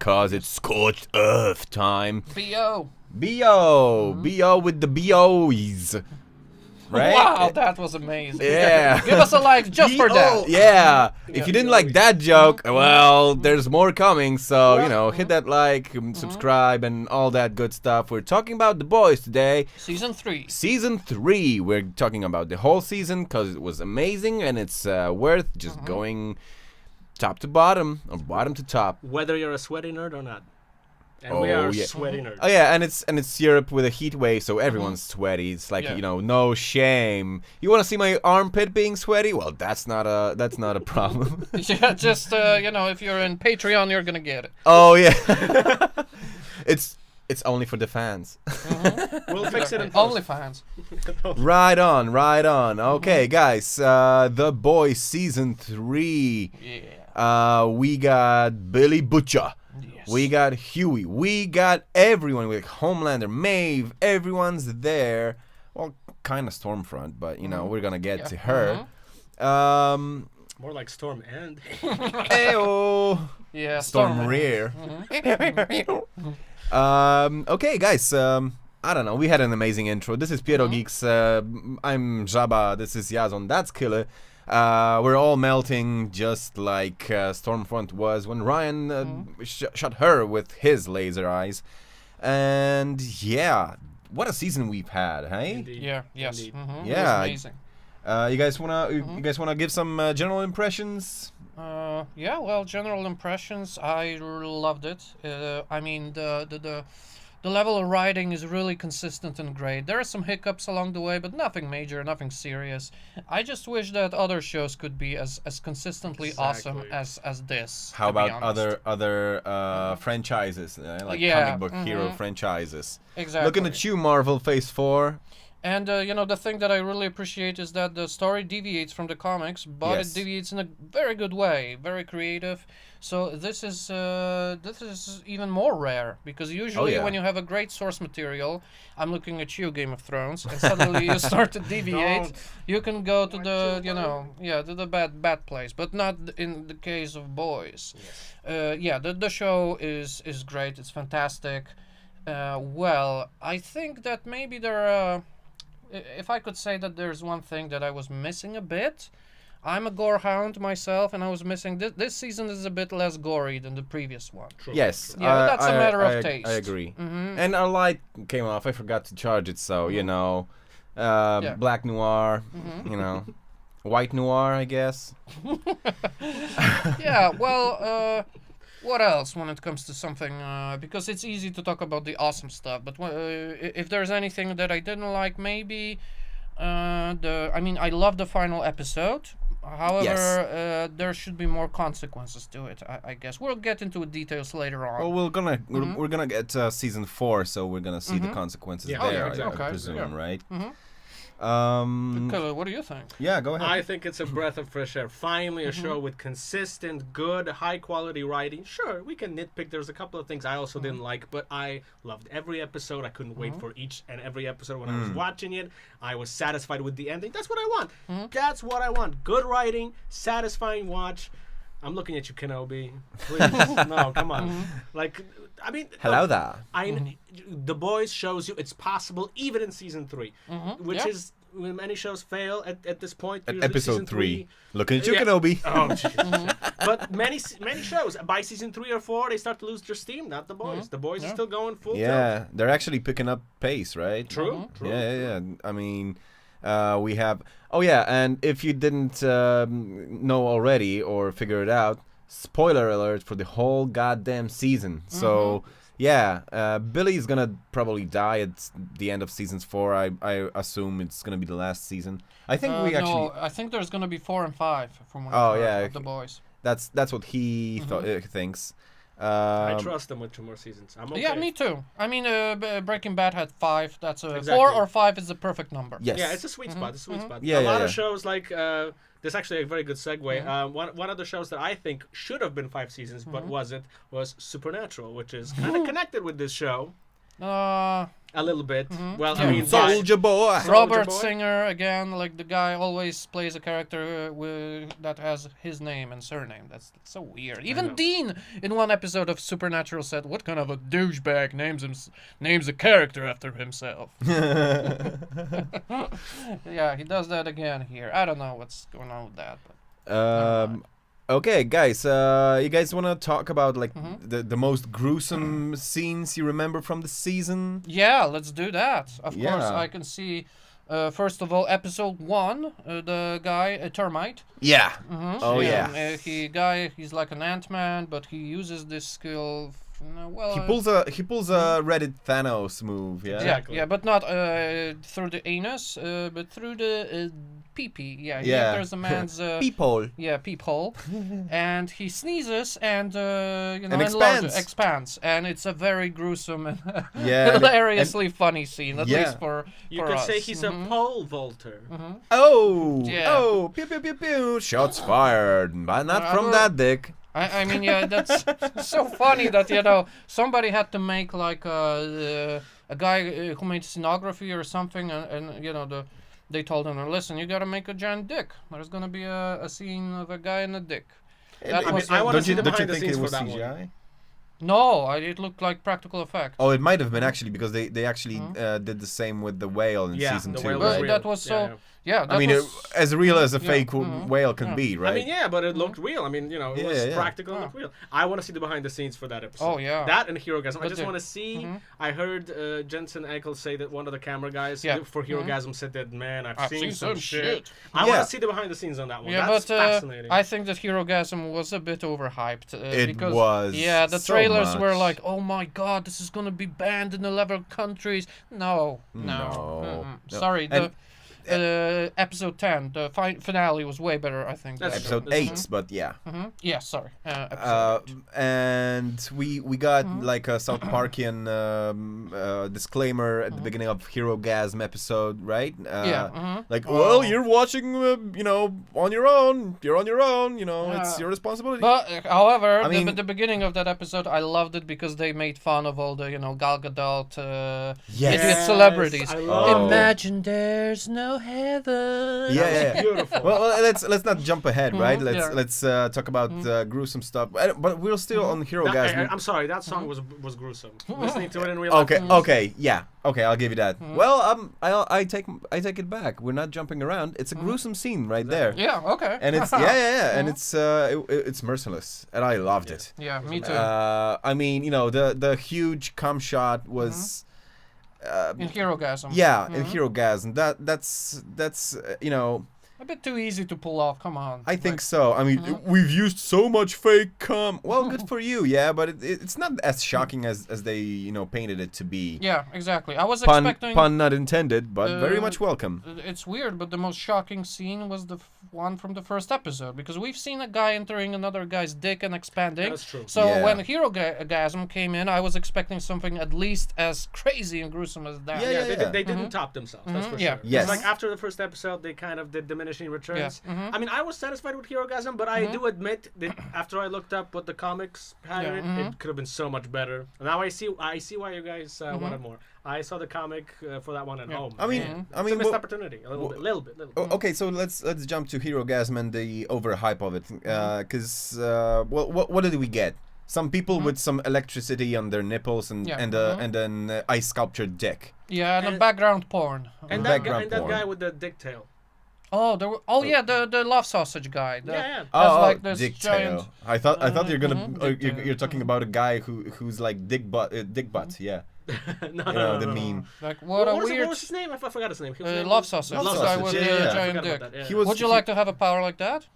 because it's scorched earth time. B.O. B.O. with the B.O.s. Right? Wow, that was amazing. Yeah. Give us a like just for that. Yeah. If you didn't like that joke, well, there's more coming. So, hit that like, subscribe, and all that good stuff. We're talking about The Boys today. Season 3. Season 3. We're talking about the whole season because it was amazing and it's worth just going top to bottom or bottom to top. Whether you're a sweaty nerd or not. And we are sweaty nerds. Oh yeah, and it's Europe with a heat wave, so everyone's sweaty. It's like no shame. You want to see my armpit being sweaty? Well, that's not a problem. Yeah, just if you're in Patreon, you're gonna get it. Oh yeah, it's only for the fans. We'll fix it in post. Only fans. Right on. Okay, guys, The Boys season 3. Yeah. We got Billy Butcher. Yes. We got Huey. We got everyone. We got Homelander, Maeve. Everyone's there. Well, kind of Stormfront, but we're gonna get to her. More like Storm and. Ayo. Yeah. Storm rear. Okay, guys. I don't know. We had an amazing intro. This is Pierogeeks. I'm Jabba. This is Yazon. That's Killer. We're all melting just like Stormfront was when Ryan shot her with his laser eyes. And yeah, what a season we've had, hey? Indeed. Yeah. Yes. Yeah. It was amazing. You guys wanna give some general impressions? Yeah. Well, general impressions. I loved it. I mean, the level of writing is really consistent and great. There are some hiccups along the way, but nothing major, nothing serious. I just wish that other shows could be as consistently awesome as this. How about other franchises, like comic book hero franchises? Exactly. Looking at you, Marvel Phase 4. And the thing that I really appreciate is that the story deviates from the comics, but it deviates in a very good way, very creative. So this is even more rare, because usually when you have a great source material, I'm looking at you, Game of Thrones, and suddenly you start to deviate. You can go to to the bad place, but not in the case of Boys. Yes. The show is great. It's fantastic. Well, I think that maybe there are. If I could say that there's one thing that I was missing a bit, I'm a gore hound myself, and I was missing this season is a bit less gory than the previous one. True. Yes, yeah, but that's a matter of taste. I agree. And our light came off. I forgot to charge it, so Black Noir, White Noir, I guess. Yeah, well, what else when it comes to something? Because it's easy to talk about the awesome stuff, but if there's anything that I didn't like, maybe I love the final episode. However, there should be more consequences to it. I guess we'll get into details later on. Well, we're gonna get season 4, so we're gonna see the consequences there. Exactly. I presume, right? What do you think? Yeah, go ahead. I think it's a breath of fresh air. Finally, a show with consistent, good, high-quality writing. Sure, we can nitpick. There's a couple of things I also didn't like, but I loved every episode. I couldn't wait for each and every episode when I was watching it. I was satisfied with the ending. That's what I want. That's what I want. Good writing, satisfying watch. I'm looking at you, Kenobi. Please, no, come on. Hello there. The Boys shows you it's possible even in season 3, which is when many shows fail at this point. At episode 3. Looking at you, Kenobi. Oh, jeez. But many shows by season 3 or 4 they start to lose their steam. Not the Boys. The Boys are still going full tilt. They're actually picking up pace, right? True. Yeah. I mean, we have. Oh yeah, and if you didn't know already or figure it out, spoiler alert for the whole goddamn season. So Billy's gonna probably die at the end of season 4. I assume it's gonna be the last season. I think No, I think there's gonna be 4 and 5 from The Boys. That's what he thinks. I trust them with 2 more seasons. I'm okay. Yeah, me too. I mean, Breaking Bad had 5. That's Exactly. 4 or 5 is the perfect number. Yes. Yeah, it's a sweet spot. It's a sweet spot. Yeah, a lot of shows like this is actually a very good segue. One of the shows that I think should have been 5 seasons but wasn't was Supernatural, which is kind of connected with this show. A little bit. Well, Yeah. I mean, Soldier Boy. Robert Boy? Singer again, like the guy always plays a character that has his name and surname. That's so weird. know. Even Dean in one episode of Supernatural said, "What kind of a douchebag names a character after himself?" Yeah, he does that again here. I don't know what's going on with that. But Okay, guys, you guys want to talk about like the most gruesome scenes you remember from the season? yeah, let's do that. Of course, Yeah. I can see. First of all, episode 1, the guy, a termite. Yeah. Oh yeah. He's like an Ant-Man, but he uses this skill. He pulls a Reddit Thanos move. Yeah. Exactly. Yeah, but not through the anus, but through the pee-pee. Yeah, he Yeah. enters a man's Peephole. peephole, and he sneezes and And expands. expands, and it's a very gruesome and Yeah, and- hilariously funny scene, at Yeah. least for You for could us. say he's a pole vaulter. Oh. Yeah. Oh. Pew pew pew pew. Shots fired, but not from well- that dick. I mean, yeah, that's so funny that somebody had to make like a guy who made scenography or something, and they told him, listen, you gotta make a giant dick. There's gonna be a scene of a guy in a dick. That I was mean, I wanna Don't see you, the don't you behind the think it scenes was for that one. CGI? No, it looked like practical effects. Oh, it might have been actually because they actually did the same with the whale in Yeah, season the 2, whale But was right? real. that was so. Yeah. Yeah, that I mean, was, as real as a yeah, fake whale can be, right? I mean, yeah, but it looked real. I mean, it Yeah, was yeah. practical and looked real. I want to see the behind the scenes for that episode. Oh, yeah. That and Herogasm. I But just the- want to see. I heard Jensen Ackles say that one of the camera guys Yeah. for Herogasm said that, man, I've I've seen some shit. shit. I Yeah. want to see the behind the scenes on that one. Yeah, That's but fascinating. I think that Herogasm was a bit overhyped. It because, was Yeah, the so trailers were much. like, oh my god, this is gonna be banned in 11 countries. No. No. Sorry, And- episode 10, the finale was way better, I think. That's than- Episode true. 8, but yeah. Yeah, sorry. Episode 8. And we got like a South Parkian disclaimer at the beginning of Herogasm episode, right? Like, well, you're watching, on your own. You're on your own. It's your responsibility. But, however, I mean- the beginning of that episode, I loved it because they made fun of all the, Gal Gadot, Yes. idiot celebrities. I love Oh. Imagine there's no heaven. Yeah. Beautiful. Well, let's not jump ahead, right? yeah. Let's talk about gruesome stuff. But we're still on Herogasm. I'm sorry, that song was gruesome. Listening to it in real life. Okay, yeah. Okay, I'll give you that. Well, I take it back. We're not jumping around. It's a gruesome scene right there. Yeah, okay. And it's and it's merciless, and I loved it. Yeah, me too. I mean, the huge cum shot was in Herogasm. in Herogasm. That's A bit too easy to pull off, come on. I think so. I mean, we've used so much fake cum. Well, good for you, yeah, but it's not as shocking as they painted it to be. Yeah, exactly. I was Pun expecting... pun not intended, but very much welcome. It's weird, but the most shocking scene was the one from the first episode, because we've seen a guy entering another guy's dick and expanding. That's true. So Yeah. when Herogasm came in, I was expecting something at least as crazy and gruesome as that. Yeah. They didn't top themselves. That's for Yeah. sure. Yes. It's like after the first episode, they kind of did diminishing returns. Yeah. I mean, I was satisfied with Herogasm, but I do admit that after I looked up what the comics had in it, it could have been so much better. Now I see why you guys wanted more. I saw the comic for that one at home. I mean, and I it's mean, a missed well- opportunity. A little bit. Okay, so let's jump to Herogasm and the overhype of it, because what did we get? Some people with some electricity on their nipples and Yeah. and an ice sculptured dick. Yeah, and a And- background porn. And Background that porn. guy with the dick tail. Oh, there were, yeah, the love sausage guy. Yeah. That's like this dick giant... tail. I thought you're gonna dick tail. you're talking about a guy who's like dick butt. Yeah, No, the meme. Like, what a weird... What was his name? I forgot his name. He was Love sausage. Love This guy sausage, with yeah, the yeah. I giant forgot dick. about that, yeah. He was- Would you like to have a power like that?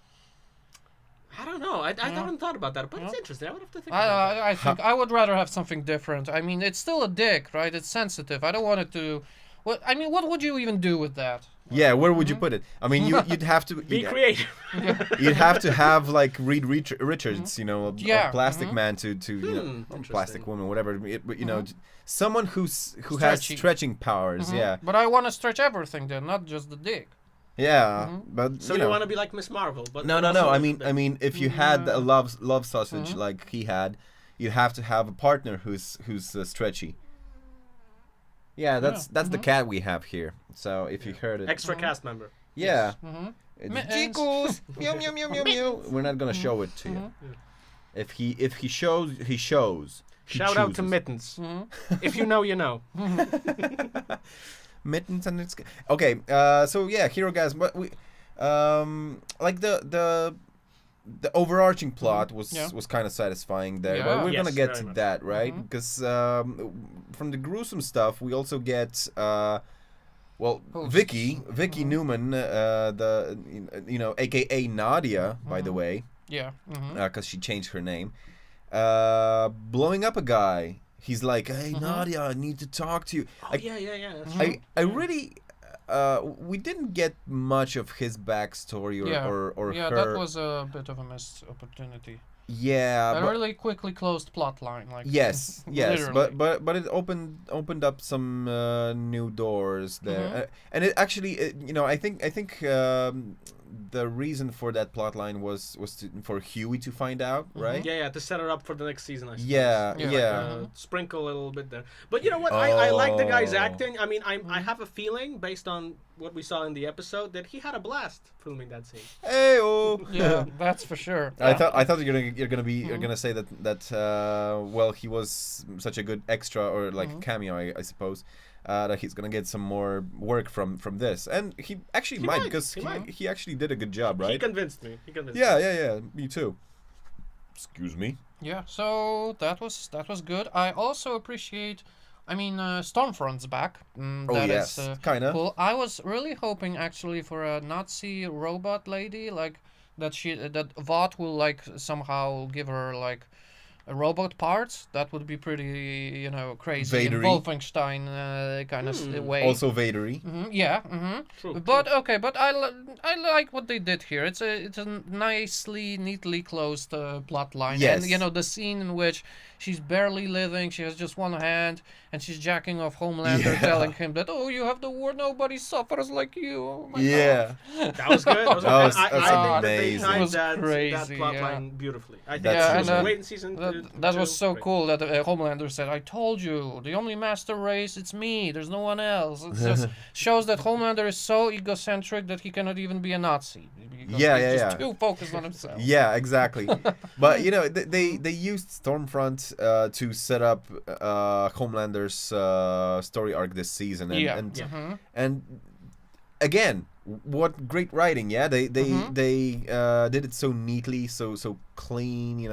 I don't know. I haven't thought about that, but it's interesting. I would have to think about that. I think I would rather have something different. I mean, it's still a dick, right? It's sensitive. I don't want it to... what would you even do with that? Yeah, where would you put it? I mean, you'd have to Be creative. You'd have to have like Reed Richards, a Yeah, plastic man to interesting. plastic woman, whatever. But someone who has Stretchy. stretching powers. Yeah, But I want to stretch everything then, not just the dick. yeah. But So you want to be like Miss Marvel, but no. also I with the- mean, if you had a love sausage like he had, you'd have to have a partner who's stretchy. Yeah, that's the cat we have here. So if you heard it, Extra cast member. yeah, Mittens. it's Jiggles. Meow meow meow meow meow. We're not gonna show it to you. If he shows, he shows. He Shout out to chooses. Mittens. If you know, you know. Mittens and it's okay. So yeah, Herogasm. But we like the overarching plot was kind of satisfying there. But we're gonna get to that, right? Because from the gruesome stuff, we also get Vicky Newman, AKA Nadia, by the way. Yeah. Because she changed her name. Blowing up a guy. He's like, hey, Nadia, I need to talk to you. Oh, yeah. That's right. I really... we didn't get much of his backstory or yeah, her... that was a bit of a missed opportunity. Yeah, A really quickly closed plot line. Like, yes, literally. but it opened up some new doors there. And it actually, I think the reason for that plot line was for Huey to find out, right? Yeah, to set her up for the next season, I suppose. Yeah. Sprinkle a little bit there. But you know what? I like the guy's acting. I mean, I have a feeling, based on what we saw in the episode, that he had a blast filming that scene. Hey, oh. Yeah, that's for sure. I thought you're gonna say that he was such a good extra or like cameo, I suppose. That he's gonna get some more work from this, and he actually might, because he actually did a good job, right? He convinced me. Yeah, me too. Excuse me. Yeah, so that was good. I also appreciate, Stormfront's back. That is kinda cool. I was really hoping actually for a Nazi robot lady, like that Vought will like somehow give her like robot parts. That would be pretty, crazy in Vadery. Wolfenstein kind of way. Also Vadery. True, But okay, but I like what they did here. It's a neatly closed plot line. Yes. And the scene in which she's barely living, she has just one hand, and she's jacking off Homelander, telling him that, oh, you have the war, nobody suffers like you. Oh my God. That was good. That's I think that they amazing. timed It was that crazy, plot line beautifully. I think That's it was true. great in season That two. was so Great. cool that Homelander said, I told you, the only master race, it's me, there's no one else. It just shows that Homelander is so egocentric that he cannot even be a Nazi. Because he's just too focused on himself. Yeah, exactly. But they used Stormfront to set up Homelander's story arc this season, and again, what great writing! Yeah, they did it so neatly, so clean.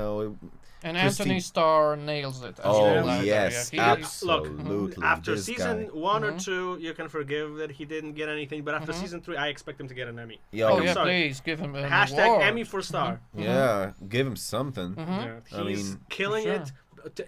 And Anthony Starr nails it. As Oh Homelander. yes, Yeah, absolutely. Look, after This season guy. 1 or 2, you can forgive that he didn't get anything, but after season 3, I expect him to get an Emmy. Yo, Oh yeah, sorry. please give him an Hashtag award. Emmy for star. yeah, give him something. Yeah, I he's mean, killing sure. it.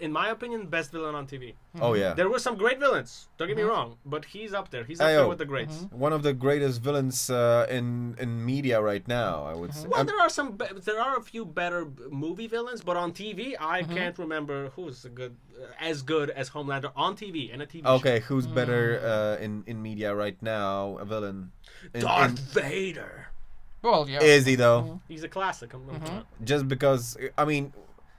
In my opinion, best villain on TV. Oh yeah, There were some great villains. Don't get me wrong, but he's up there. He's up there with the greats. one of the greatest villains in media right now, I would say. Well, there are a few better movie villains, but on TV, I can't remember who's as good as Homelander on TV in a TV show. Okay, who's better in media right now? A villain. Darth Vader. Well, yeah. Is he though? He's a classic. Just because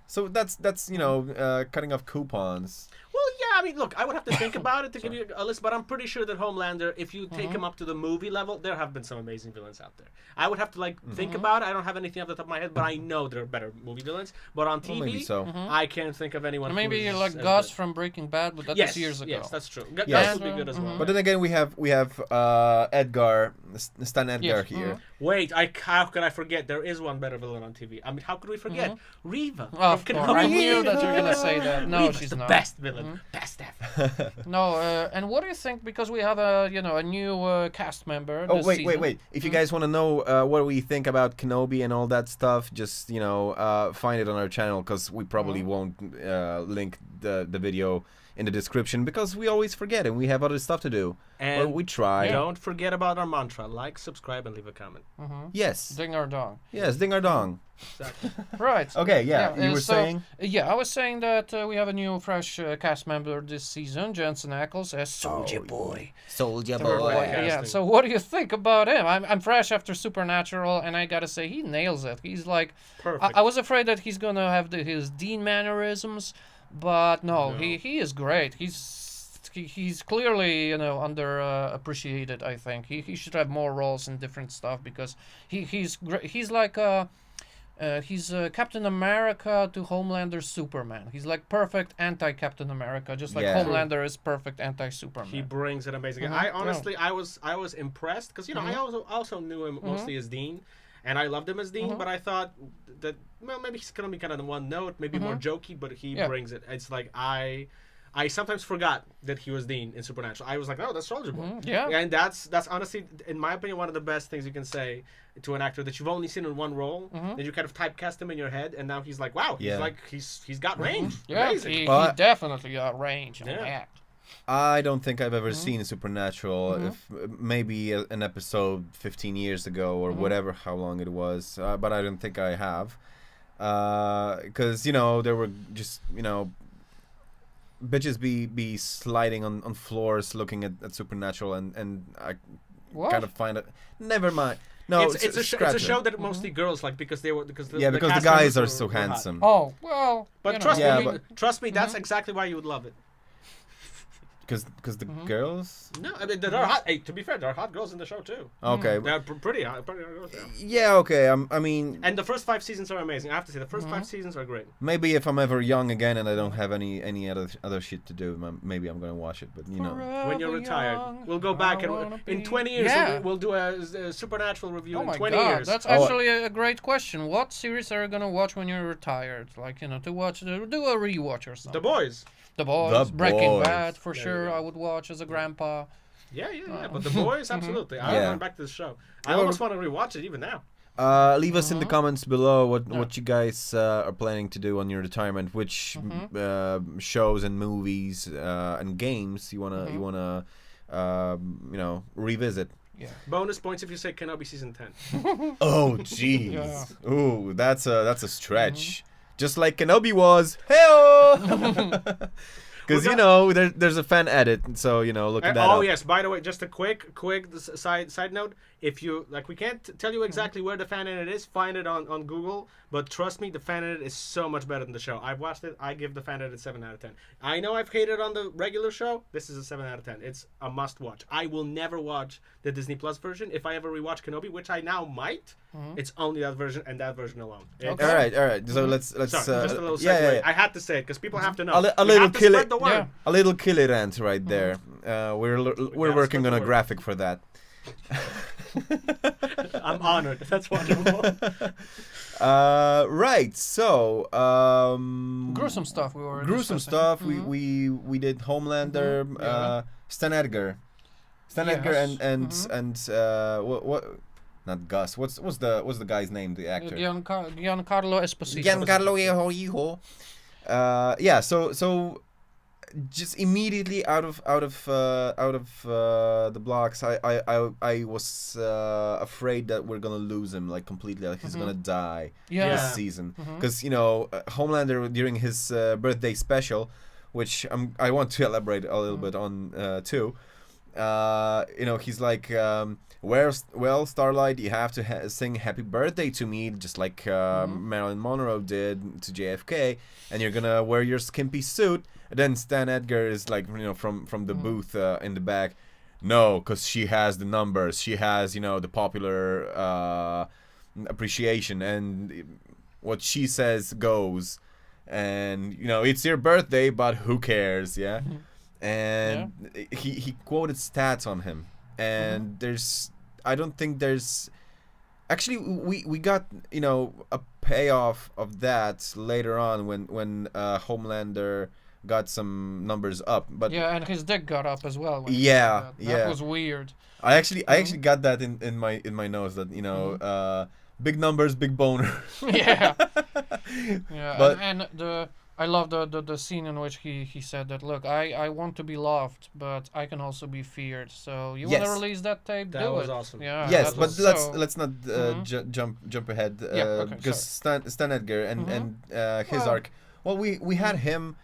so that's cutting off coupons. Well, yeah, I mean, look, I would have to think about it to give you a list, but I'm pretty sure that Homelander, if you take him up to the movie level, there have been some amazing villains out there. I would have to think about it. I don't have anything off the top of my head, but I know there are better movie villains. But on TV, maybe so. I can't think of anyone. Maybe who's like as Gus good. from Breaking Bad, but that Yes, was years ago. yes, that's true. Yes. Gus would be good as well. But then again, we have Edgar, Stan Edgar here. Wait, how could I forget? There is one better villain on TV. I mean, how could we forget? Reva. Oh, of course. I knew that you were gonna say that. No, Reva's she's the not. best villain. Best ever. No, and what do you think? Because we have a new cast member. Oh this wait. season. If you guys want to know what we think about Kenobi and all that stuff, just find it on our channel, because we probably won't link the video in the description, because we always forget and we have other stuff to do. And Well, we try. don't forget about our mantra: like, subscribe, and leave a comment. Yes. Ding or dong. Yes. Ding or dong. Exactly. Right. Okay. Yeah. You were so, saying. Yeah, I was saying that we have a new fresh cast member this season, Jensen Ackles as Soldier Boy. Soldier Boy. Yeah. So what do you think about him? I'm fresh after Supernatural, and I gotta say he nails it. He's like, Perfect. I was afraid that he's gonna have his Dean mannerisms, but no, he is great. he's clearly under appreciated. I think he should have more roles in different stuff because he's like he's Captain America to Homelander's Superman. He's like perfect anti-Captain America, just like Homelander is perfect anti-Superman. He brings it amazing. Mhm. I honestly, I was impressed because I also knew him mostly as Dean, and I loved him as Dean. But I thought that maybe he's gonna be kind of the one note, maybe more jokey, but he brings it. It's like I sometimes forgot that he was Dean in Supernatural. I was like, oh, that's Soldier Boy. Yeah. And that's honestly, in my opinion, one of the best things you can say to an actor that you've only seen in one role. That you kind of typecast him in your head, and now he's like, wow, he's got range. Yeah, Amazing. he definitely got range on that. I don't think I've ever seen Supernatural. If maybe an episode 15 years ago or whatever, how long it was, but I don't think I have, because there were just bitches be sliding on floors looking at Supernatural, and I kind of find it. Never mind. No, it's a show that mostly girls like because the the guys are so handsome. Oh well, but trust me, that's exactly why you would love it. Because the girls. No, I mean there are hot. Hey, to be fair, there are hot girls in the show too. Okay, they're pretty hot girls. Yeah, okay. I mean, and the first 5 seasons are amazing. I have to say, the first 5 seasons are great. Maybe if I'm ever young again and I don't have any other shit to do, maybe I'm gonna watch it. But when you're retired, we'll go back and in 20 years we'll do a Supernatural review. In 20 years. That's actually a great question. What series are you gonna watch when you're retired? Like to watch, do a rewatch or something. The Boys. The Boys, Breaking Bad, for sure. I would watch as a grandpa. Yeah. But The Boys, absolutely. I'm going back to the show. I almost want to rewatch it even now. Leave us in the comments below what you guys are planning to do on your retirement. Which shows and movies and games you wanna revisit. Yeah. Bonus points if you say Kenobi season 10. Oh jeez. Ooh, that's a stretch. Just like Kenobi was. Hey-oh! Because, there's a fan edit, so, look at that. Oh, yes. By the way, just a quick side note. If you, we can't tell you exactly where the fan edit is. Find it on Google. But trust me, the fan edit is so much better than the show. I've watched it. I give the fan edit 7 out of 10. I know I've hated on the regular show. This is a 7 out of 10. It's a must watch. I will never watch the Disney Plus version. If I ever rewatch Kenobi, which I now might, it's only that version and that version alone. Okay. All right. So let's. Sorry, just a little segue. Yeah. I had to say it because people have to know. A little kill it. Yeah. A little kill it rant right there. We're working on a graphic for that. I'm honored. That's wonderful. Right. So gruesome stuff. We were gruesome stuff. We did Homelander. Stan Edgar. And what? Not Gus. What's the guy's name? The actor. Giancarlo Esposito. Giancarlo Esposito. So just immediately out of the blocks, I was afraid that we're gonna lose him completely, he's gonna die this season, because Homelander during his birthday special, which I want to elaborate a little bit on too. He's like, well, Starlight, you have to sing "Happy Birthday" to me, just like Marilyn Monroe did to JFK, and you're gonna wear your skimpy suit. And then Stan Edgar is like, from the booth in the back, no, because she has the numbers, she has, the popular appreciation, and what she says goes, and it's your birthday, but who cares, yeah? And he quoted stats on him, and I don't think there's actually we got a payoff of that later on when Homelander got some numbers up, but and his dick got up as well. That was weird. I actually got that in my notes that big numbers, big boner. But I love the scene in which he said that, look, I want to be loved, but I can also be feared. So you want to release that tape? That was awesome. Yeah. Yes, but let's not jump ahead, because Stan Edgar and his arc Well, we had him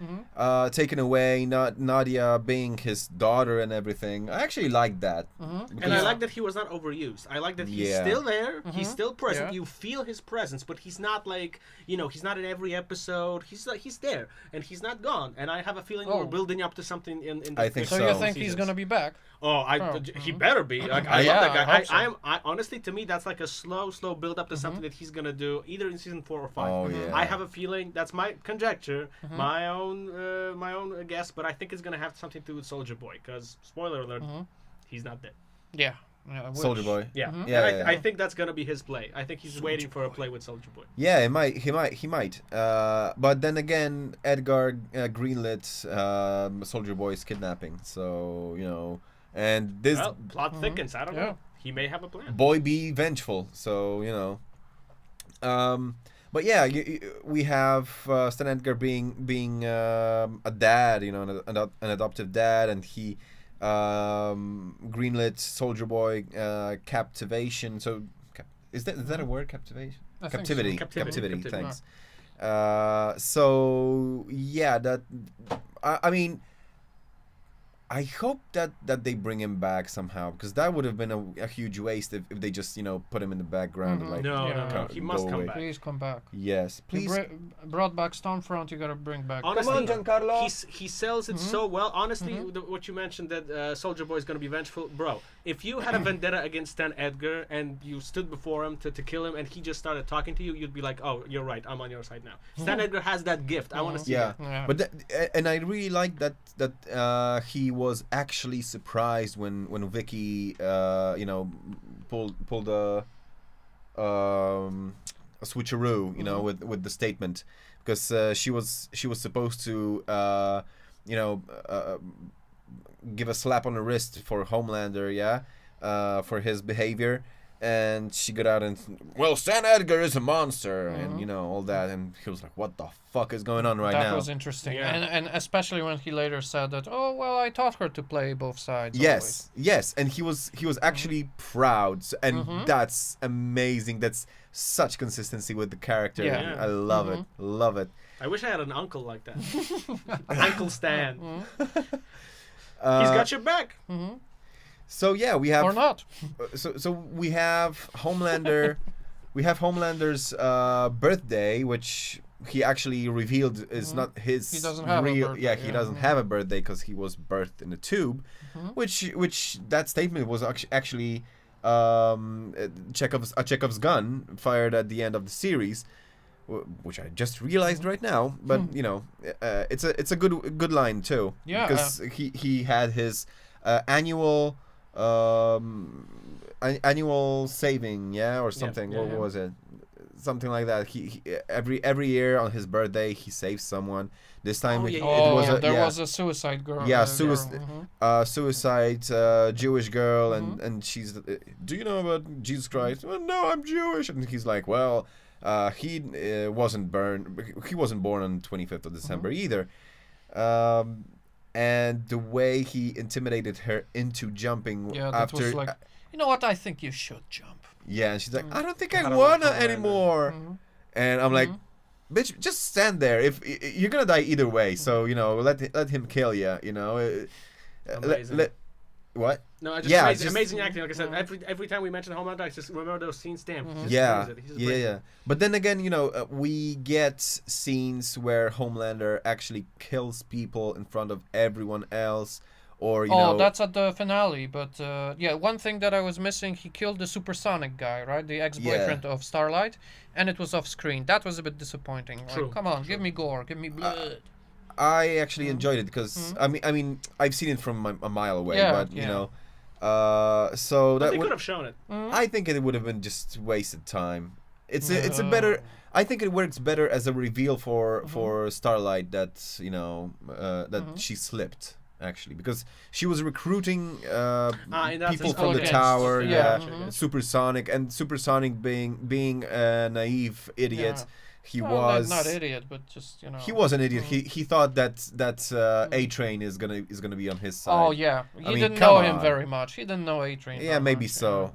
taken away, not Nadia being his daughter and everything. I actually liked that. And I like that he was not overused. I like that he's still there. He's still present. You feel his presence, but he's not like, he's not in every episode. He's there, and he's not gone. And I have a feeling we're building up to something in the I think so. You think he's gonna be back? He better be. Like, I love that guy. I honestly, to me, that's like a slow build up to something that he's gonna do either in season 4 or 5. Oh, yeah. I have a feeling, that's my conjecture, my own guess, but I think it's gonna have something to do with Soldier Boy, because spoiler alert, he's not dead. Yeah. Soldier Boy. Yeah. Yeah, I think that's gonna be his play. I think he's waiting for a play with Soldier Boy. Yeah, he might. But then again, Edgar greenlit Soldier Boy's kidnapping. So and this plot thickens. I don't know. He may have a plan. Boy be vengeful. So but yeah, we have Stan Edgar being a dad, an adoptive dad, and he greenlit Soldier Boy captivation. So is that a word, captivation? I think Captivity. so. Captivity. Thanks. So yeah, that I mean, I hope that they bring him back somehow, because that would have been a huge waste if they just put him in the background and No, he must come back. Please come back. Yes, please. Brought back Stormfront. You gotta bring back. Honestly, Come on, Giancarlo. He sells it so well. Honestly, what you mentioned that Soldier Boy is gonna be vengeful, bro. If you had a vendetta against Stan Edgar and you stood before him to kill him, and he just started talking to you, you'd be like, "Oh, you're right. I'm on your side now." Stan Edgar has that gift. I want to see that. Yeah. But and I really like that he was actually surprised when Vicky pulled a switcheroo, with the statement, because she was supposed to give a slap on the wrist for Homelander, for his behavior. And she got out and, well, Stan Edgar is a monster, and all that, and he was like, "What the fuck is going on now?" That was interesting, and especially when he later said that, "Oh well, I taught her to play both sides." Yes, and he was actually proud, and that's amazing. That's such consistency with the character. Yeah. I love it. I wish I had an uncle like that. Uncle Stan. He's got your back. So yeah, we have or not. So we have Homelander. We have Homelander's birthday, which he actually revealed is not his He doesn't have real. a birthday, He doesn't have a birthday because he was birthed in a tube, which that statement was actually Chekhov's gun fired at the end of the series, which I just realized right now. But it's a good line too. Yeah, because he had his annual saving, or something. What was it? Something like that. He every year on his birthday he saves someone. This time there was a suicide girl. Suicide Jewish girl, and she's, "Do you know about Jesus Christ?" "Well, no, I'm Jewish." And he's like, "Well, he wasn't born on 25th of December either." And the way he intimidated her into jumping after... was like, "You know what? I think you should jump." Yeah, and she's like, "I don't think I wanna anymore." And I'm like, "Bitch, just stand there. If you're gonna die either way, so let him kill you. Amazing. What? No, amazing acting. Like I said, every time we mention Homeland, I just remember those scenes. Damn. Yeah. But then again, we get scenes where Homelander actually kills people in front of everyone else, or that's at the finale. But one thing that I was missing, he killed the supersonic guy, right? The ex-boyfriend of Starlight, and it was off screen. That was a bit disappointing. Like, come on, give me gore, give me blood. I actually enjoyed it because I mean I've seen it from a mile away, but so that they could have shown it. I think it would have been just wasted time. It's a better. I think it works better as a reveal for Starlight that she slipped, actually, because she was recruiting people from the tower, Supersonic, and Supersonic being a naive idiot. He was not idiot, but just he was an idiot. He thought that A-Train is gonna be on his side. Oh yeah, he didn't know him very much. He didn't know A-Train. Yeah, maybe so.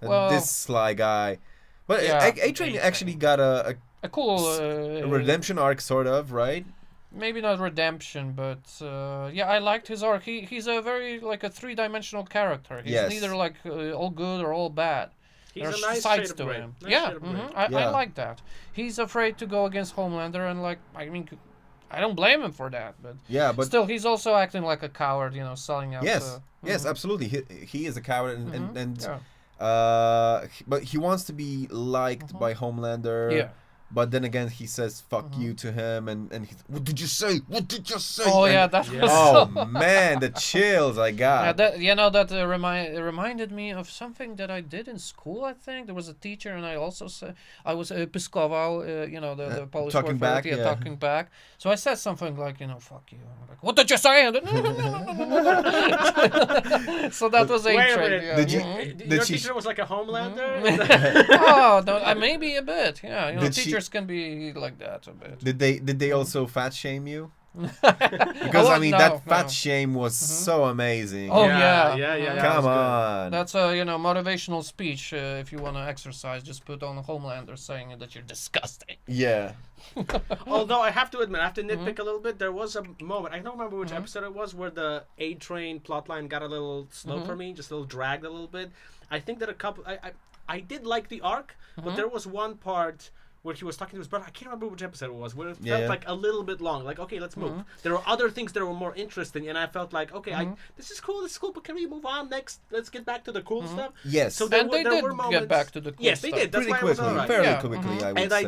Well, this sly guy, but A-Train actually got a a cool a redemption arc, sort of, right? maybe not redemption, but yeah, I liked his arc. He's a very like a three-dimensional character. He's Yes. neither like all good or all bad. He's There's a nice sides shade of to gray. him. Nice Yeah, shade of gray. I Yeah. like that. He's afraid to go against Homelander, and like I mean, I don't blame him for that. But Yeah, but still, he's also acting like a coward, you know, selling out. yes, yes, absolutely. He is a coward, and yeah. but he wants to be liked by Homelander. Yeah. But then again, he says "fuck you" to him, and he's, "What did you say? What did you say?" Oh And- yeah, that was Oh so. man, the chills I got. Yeah, that you know that reminded me of something that I did in school. I think there was a teacher, and I also said I was pyskował, you know, the Polish talking word for back, it, yeah. talking back. So I said something like, you know, "fuck you." I'm like, what did you say? So that was Wait a A-Train. minute. Yeah. Did you- Mhm. Did Your she- teacher was like a Homelander? Oh no, maybe a bit. Yeah, you know, Did she- teachers can be like that a bit. Did they also fat shame you? Because I mean No, that fat no. shame was so amazing. Oh, yeah. yeah. that Come was good. on. That's a you know motivational speech. If you want to exercise, just put on Homelander saying that you're disgusting. Yeah. Although I have to admit, I have to nitpick a little bit. There was a moment, I don't remember which episode it was, where the A-Train plotline got a little slow for me, just a little dragged a little bit. I think that I did like the arc, but there was one part where he was talking to his brother. I can't remember which episode it was, where it felt Yeah. like a little bit long. Like, okay, let's move. There were other things that were more interesting, and I felt like, okay, this is cool, but can we move on next? Let's get back to the cool stuff. Yes. So there And they there did were moments, get back to the cool yes, they stuff. did. That's Pretty why it was quickly, alright. fairly Yeah. quickly, I would And say.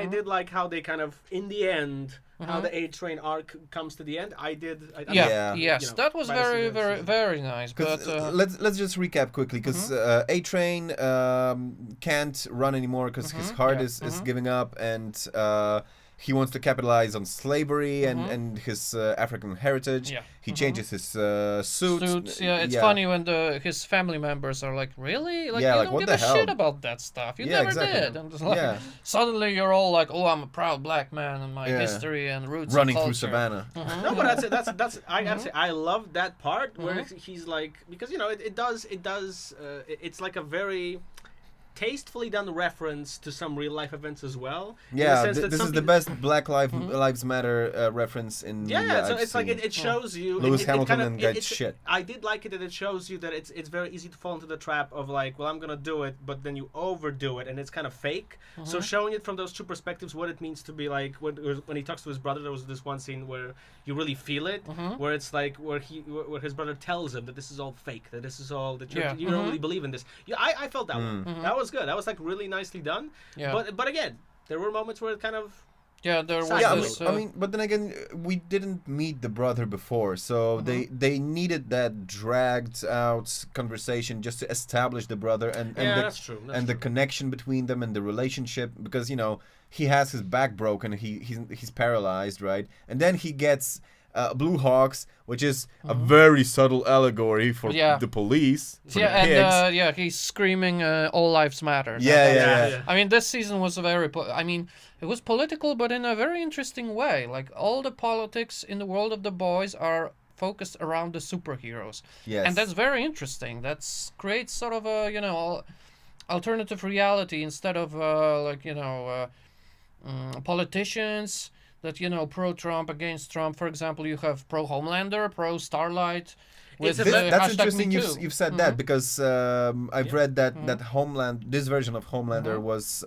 I did like how they kind of in the end how the A-Train arc comes to the end. I Yeah, Yeah. yes, you know, that was by the very, season. very, very nice. But 'Cause, let's just recap quickly because A-Train can't run anymore because his heart Yeah. is giving up, and he wants to capitalize on slavery and his African heritage. Yeah. He changes his suit. suits, yeah, it's funny when his family members are like, really? Like, Yeah, you like, don't what give the a hell? shit about that stuff. You Yeah, never exactly. did. And it's like, Yeah. suddenly you're all like, oh, I'm a proud black man and my Yeah. history and roots Running and through culture. savannah. No, but that's I gotta say I love that part where he's like, because you know it's like a very tastefully done reference to some real life events as well. in the Yeah, sense that this some is the people- best Black Lives Matter reference in. Yeah, so I've it's like seen. it shows you. Lewis it Hamilton kind of, and that it's- shit. I did like it that it shows you that it's very easy to fall into the trap of like, well, I'm gonna do it, but then you overdo it, and it's kind of fake. So showing it from those two perspectives, what it means to be like when he talks to his brother, there was this one scene where you really feel it, where it's like where his brother tells him that this is all fake, that this is all that Yeah. you don't really believe in this. Yeah, I felt that one. That was good. That was like really nicely done. Yeah. But again, there were moments where it kind of. Yeah, there was Yeah, this. I mean, but then again, we didn't meet the brother before, so they needed that dragged out conversation just to establish the brother and Yeah, that's true. That's and the true. connection between them and the relationship, because you know he has his back broken, he's paralyzed, right? And then he gets Blue Hawks, which is a very subtle allegory for Yeah. the police, for yeah, the pigs. and yeah, he's screaming, "All lives matter." Yeah, Yeah. I mean, this season was a very. I mean, it was political, but in a very interesting way. Like all the politics in the world of the boys are focused around the superheroes, Yes. and that's very interesting. That's creates sort of a alternative reality instead of politicians that pro Trump, against Trump. For example, you have pro Homelander, pro Starlight. With It's a the That's hashtag interesting Me you've, Too. you've said that, because I've read that Homeland, this version of Homelander was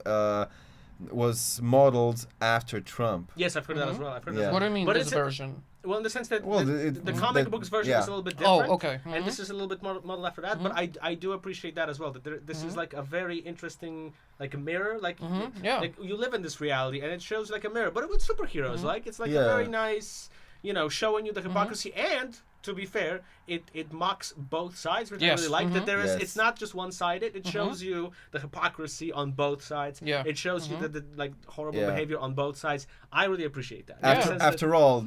modeled after Trump. Yes, I've heard that as well. I've heard Yeah. that. What do you mean, But this it's a- version? Well, in the sense that Well, the comic books version is a little bit different. Oh, okay. And this is a little bit more modeled after that, but I do appreciate that as well. That this is like a very interesting, like a mirror, like yeah. like you live in this reality, and it shows like a mirror, but with superheroes. Like it's like a Yeah. very nice, showing you the hypocrisy. And to be fair, it mocks both sides, which I Yes. really like. That there is, Yes. it's not just one sided. It shows you the hypocrisy on both sides. Yeah. It shows you the like horrible Yeah. behavior on both sides. I really appreciate that. After, In the sense that- after all,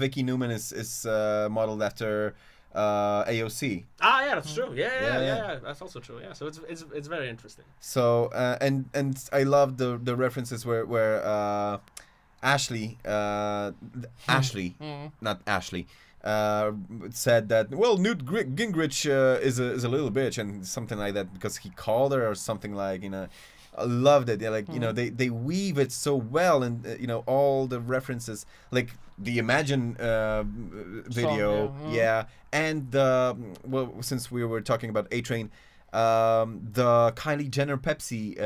Vicky Newman is modeled after AOC. Ah, yeah, that's true. Yeah, Yeah, yeah. That's also true. Yeah, so it's very interesting. So and I love the references where Ashley Ashley not Ashley said that, well, Newt Gingrich is a little bitch and something like that, because he called her or something like, I loved it. Yeah, like you know, they weave it so well, and you know all the references, like the Imagine video, yeah. and well, since we were talking about A Train, the Kylie Jenner Pepsi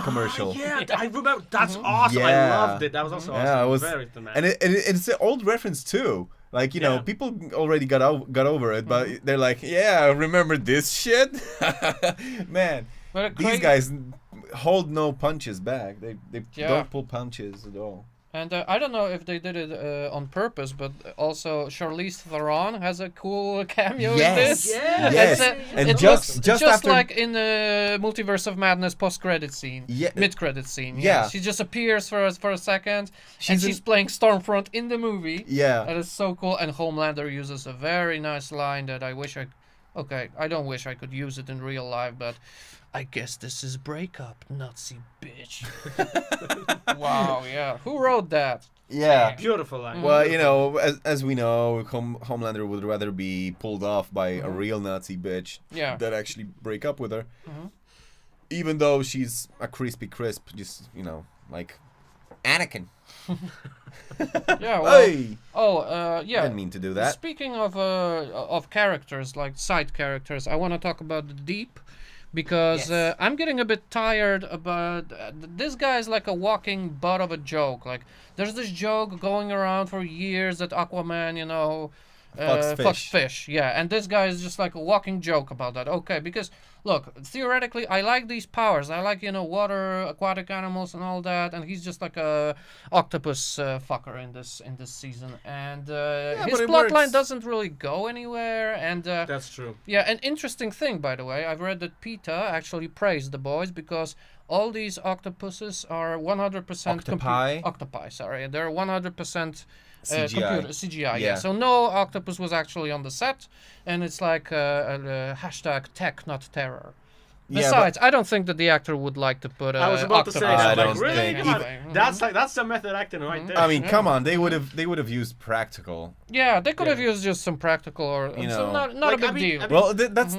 commercial. Yeah, I remember. That's awesome. I loved it. That was also awesome. Yeah, it was, very thematic. and it's an old reference too. Like you know, people already got over it, but they're like, yeah, remember this shit, man. These guys hold no punches back. They don't pull punches at all. And I don't know if they did it on purpose, but also Charlize Theron has a cool cameo in this. Yes. And it just after... like in the Multiverse of Madness post-credit scene, mid-credit scene. Yeah. She just appears for a second, and she's playing Stormfront in the movie. Yeah. That is so cool. And Homelander uses a very nice line that I wish I... Okay, I don't wish I could use it in real life, but... I guess this is breakup, Nazi bitch. Wow, yeah. Who wrote that? Yeah. Beautiful line. Well, you know, as we know, Homelander would rather be pulled off by a real Nazi bitch than actually break up with her. Even though she's a crispy crisp, just, you know, like Anakin. Yeah, well, hey! Yeah. Didn't mean to do that. Speaking of characters, like side characters, I want to talk about the Deep. Because I'm getting a bit tired about this guy's like a walking butt of a joke. Like there's this joke going around for years that Aquaman, you know, fucks fish. Yeah, and this guy is just like a walking joke about that. Okay, because look, theoretically, I like these powers. I like, you know, water, aquatic animals, and all that. And he's just like a octopus fucker in this season. And his plotline doesn't really go anywhere. And that's true. Yeah, an interesting thing, by the way, I've read that PETA actually praised the boys because all these octopuses are 100% octopi. Sorry, they're 100%. CGI, yeah. So no octopus was actually on the set, and it's like hashtag tech, not terror. Besides, I don't think that the actor would like to put a. I was about to say that. Like, really? Anyway. That's some method acting right there. I mean, come on, they would have used practical. Yeah, they could have used just some practical or you know, so not like, a big deal. Well, that's.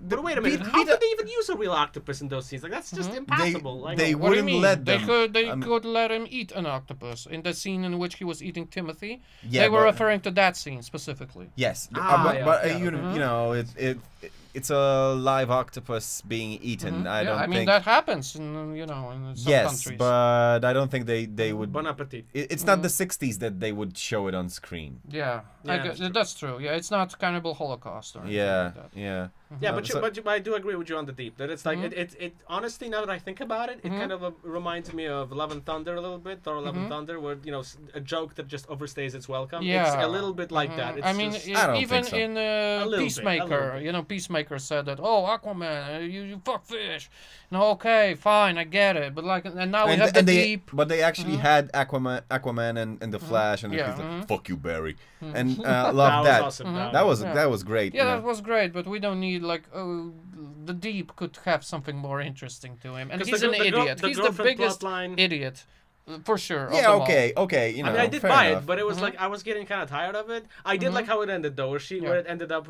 But wait a minute, how could they even use a real octopus in those scenes? Like that's just impossible. They what wouldn't do you mean? let them. They could let him eat an octopus in the scene in which he was eating Timothy. Yeah, they were referring to that scene specifically. Yes, but you know it's a live octopus being eaten. I mean that happens in in some countries. Yes, but I don't think they would. Bon appetit. It's not the 60s that they would show it on screen. Yeah, that's true. Yeah, it's not Cannibal Holocaust or anything like that. Yeah. Yeah, but I do agree with you on the Deep. That it's like it honestly, now that I think about it, it kind of reminds me of Love and Thunder a little bit, Thor: Love and Thunder, where you know a joke that just overstays its welcome. Yeah, it's a little bit like that. It's I mean, even so. in Peacemaker, you know, Peacemaker said that, "Oh, Aquaman, you fuck fish." No, okay, fine, I get it, but like, and now we have the Deep. But they actually had Aquaman and the Flash, and he's like, "Fuck you, Barry," and loved that. Awesome. That was great. Yeah, that was great, but we don't need like the Deep could have something more interesting to him, and he's an idiot. He's the biggest idiot. For sure. Yeah, okay. You know, I mean, I did buy it, but it was like I was getting kind of tired of it. I did like how it ended though, where it ended up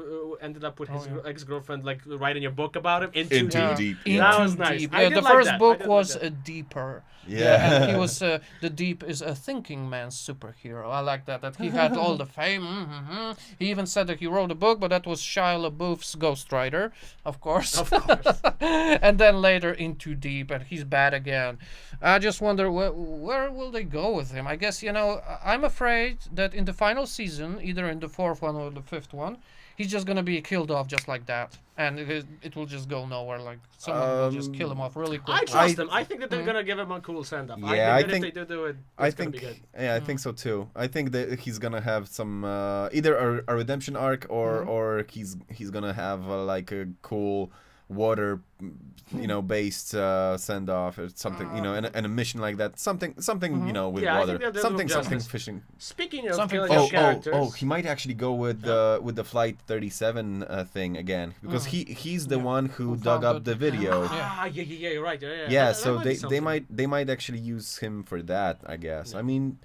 with his ex-girlfriend like writing a book about him into deep. That was nice. The first book was deeper. Yeah. And he was the Deep is a thinking man's superhero. I like that he had all the fame. He even said that he wrote a book, but that was Shia LaBeouf's Ghost Rider, of course. Of course. And then later into Deep, and he's bad again. I just wonder where will they go with him? I guess, you know, I'm afraid that in the final season, either in the 4th one or the 5th one, he's just gonna be killed off just like that, and it will just go nowhere. Like someone will just kill him off really quickly. I trust them. I think that they're gonna give him a cool send-off. Yeah, I think if they do it, it's gonna be good. Yeah, I think so too. I think that he's gonna have some either a redemption arc or he's gonna have like a cool water, you know, based send off or something, you know, and a mission like that, something you know, with water, something fishing. Speaking of killing your characters, he might actually go with the Flight 37 thing again, because he's the one who dug up the video. Yeah, you're right. Yeah, so they might actually use him for that, I guess. I mean,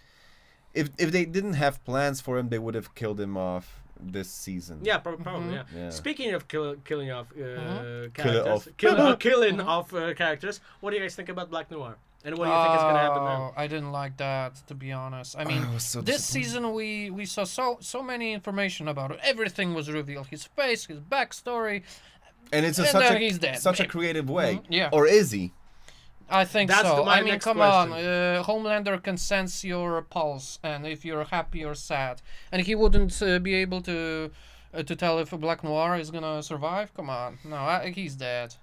if they didn't have plans for him, they would have killed him off this season. Yeah, probably. Yeah. Speaking of killing off Killer characters, killing off characters, what do you guys think about Black Noir? And what do you think is gonna happen now? I didn't like that, to be honest. I mean, I was so this disappointed. season we saw so many information about it. Everything was revealed: his face, his backstory. And it's And such then a he's dead. such a creative way. Yeah. Or is he? I think That's so. my I mean, next come question. on. Homelander can sense your pulse, and if you're happy or sad, and he wouldn't be able to tell if a Black Noir is gonna survive. Come on, no, he's dead.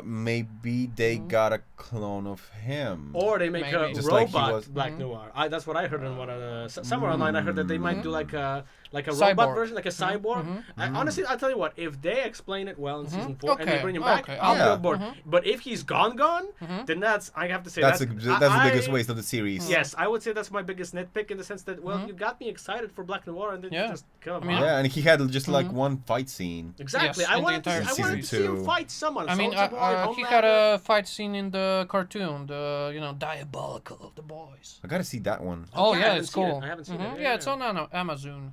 Maybe they got a clone of him. Or they make Maybe. a Just like he robot was- Black Noir. That's what I heard in one of the somewhere online. I heard that they might do like a Cyborg. robot version, like a cyborg. Honestly, I'll tell you what. If they explain it well in season 4 and they Okay, bring him back, okay, I'll be yeah. on board. But if he's gone, then that's I have to say that's that's the biggest waste of the series. Yes, I would say that's my biggest nitpick in the sense that you got me excited for Black Noir and then Yeah. you just kill him I mean, off. Yeah, and he had just like one fight scene. Exactly. Yes, I in the wanted to, entire I wanted to see season him two. fight someone. I mean, Soldier Boy, he had Homelander. a fight scene in the cartoon, the diabolical of the boys. I gotta see that one. Oh I yeah, haven't it's seen it. cool. I haven't seen it. Yeah, it's on Amazon.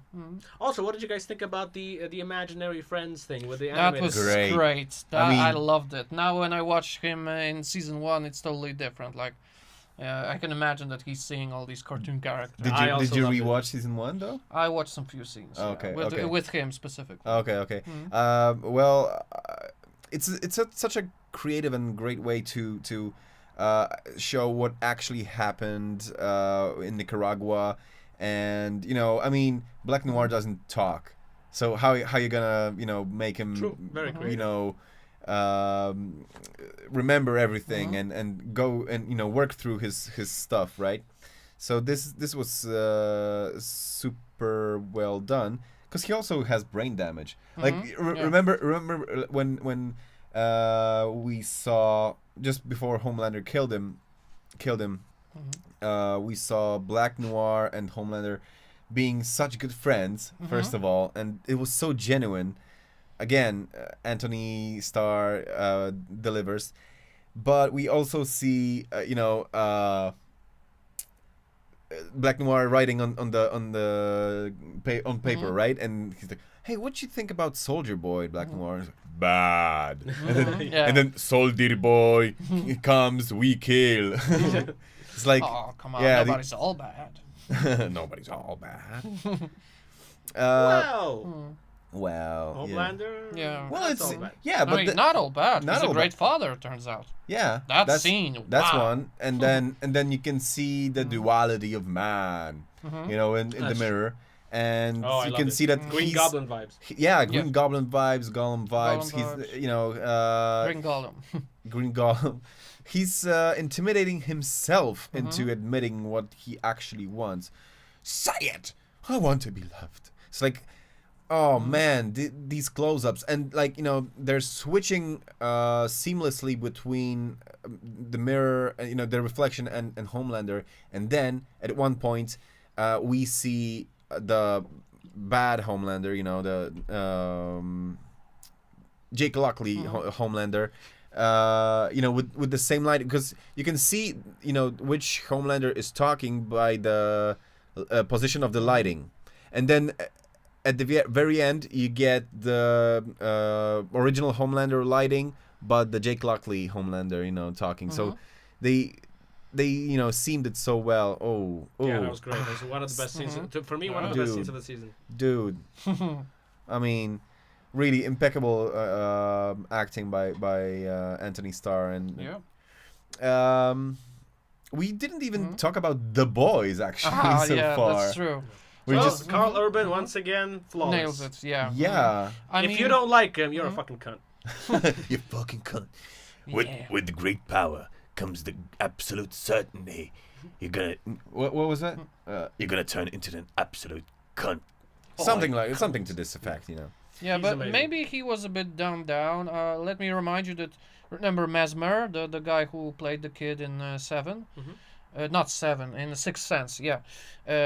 Also, what did you guys think about the imaginary friends thing with the That animated? was Great. great. I mean- I loved it. Now when I watch him in season 1, it's totally different. Like, I can imagine that he's seeing all these cartoon characters. Did I you also loved it. rewatch season 1 though? I watched some few scenes. Okay, with, okay. with him specifically. Okay. It's such a creative and great way to show what actually happened in Nicaragua, and I mean, Black Noir doesn't talk, so how you gonna make him True, very creative. remember everything and go and work through his stuff, right? So this was super well done because he also has brain damage. Like remember when we saw just before Homelander killed him, we saw Black Noir and Homelander being such good friends, first of all, and it was so genuine. Again, Anthony Starr delivers, but we also see Black Noir writing on paper, right? And he's like, "Hey, what you think about Soldier Boy?" Black Noir is like, "Bad," and then Soldier Boy comes, we kill. It's like, Oh, come on. yeah, Nobody's all bad. nobody's all bad. Wow. Well, yeah. Homelander. Yeah. Well, That's it's all bad. yeah, but Not all bad. not He's a all great father, it turns out. yeah, That that's, scene, That's wow. one, and then you can see the duality of man, in the That's mirror, and Oh, I you love can it. see that Green he's- Goblin vibes. Yeah, Green Yeah. Goblin vibes, Gollum vibes. Gollum He's vibes. Green Gollum. Green Gollum. He's intimidating himself into admitting what he actually wants. Say it. I want to be loved. It's like, oh man, these close-ups and they're switching seamlessly between the mirror, the reflection and Homelander, and then at one point we see the bad Homelander, the Jake Lockley Homelander. With the same light, because you can see which Homelander is talking by the position of the lighting, and then at the very end you get the original Homelander lighting, but the Jake Lockley Homelander talking. So they seamed it so well. Yeah, that was great. That was one of the best scenes for me. One of the best scenes of the season. Dude. I mean, really impeccable acting by Anthony Starr, and we didn't even talk about The Boys actually so far. That's true. Carl Urban once again flawless. Nails it, yeah. Yeah. If you don't like him, you're a fucking cunt. You fucking cunt. With the great power comes the absolute certainty. You're gonna What was that? you're gonna turn into an absolute cunt. Something to this effect, Yeah, He's but amazing. maybe he was a bit dumbed down. Let me remind you that, remember Mesmer, the guy who played the kid in Seven? Not Seven, in The Sixth Sense, yeah.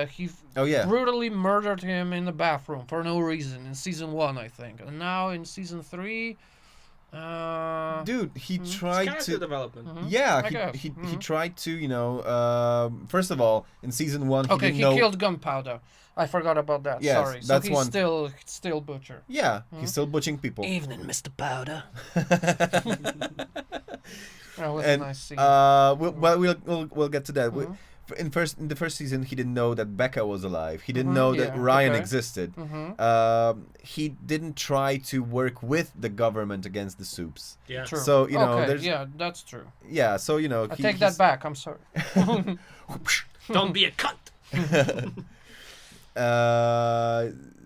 He brutally murdered him in the bathroom for no reason in season 1, I think. And now in season 3, Dude, he tried Character to. development. Yeah, I guess. he tried to, first of all, in season 1, he Okay, didn't he know. killed Gunpowder. I forgot about that. Yes, Sorry. So that's he's one. still butcher. Yeah, he's still butching people. Evening, Mr. Powder. That was And a nice scene. we'll get to that. In the first season, he didn't know that Becca was alive. He didn't know that Yeah, Ryan okay. existed. He didn't try to work with the government against the soups. Yeah. True. So okay, there's yeah, that's true. yeah. So I take that back. I'm sorry. Don't be a cunt.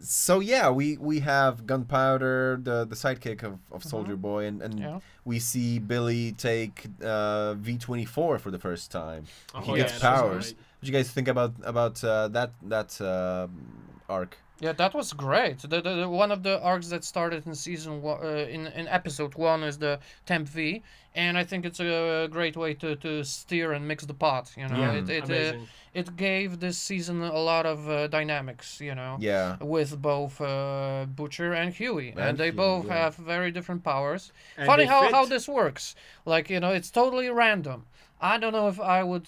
So yeah, we have Gunpowder, the sidekick of Soldier Boy, and Yeah. we see Billy take V24 for the first time. Oh, He yeah, gets that was powers. great. What do you guys think about that arc? Yeah, that was great. The one of the arcs that started in season one, in episode 1 is the Temp V, and I think it's a great way to steer and mix the pot. You know, Yeah. Amazing. it gave this season a lot of dynamics. You know, Yeah. with both Butcher and Huey, and they Huey, both yeah. have very different powers. And Funny they how fit. this works. Like, it's totally random. I don't know if I would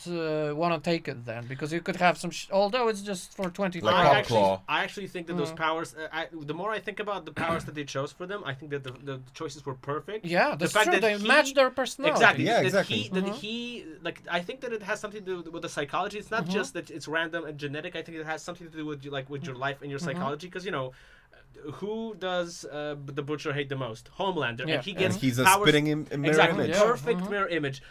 want to take it then, because you could have some. Although it's just for 25. Like I Pop actually, Claw. I actually think that those powers. The more I think about the powers that they chose for them, I think that the choices were perfect. Yeah, that's fact true. that They he- match their personality. Exactly. Yeah, that exactly. He like I think that it has something to do with the psychology. It's not just that it's random and genetic. I think it has something to do with with your life and your psychology. Because who does the Butcher hate the most? Homelander, Yeah. and he And gets he's a powers. spitting mirror Exactly, image. Yeah. perfect mirror image.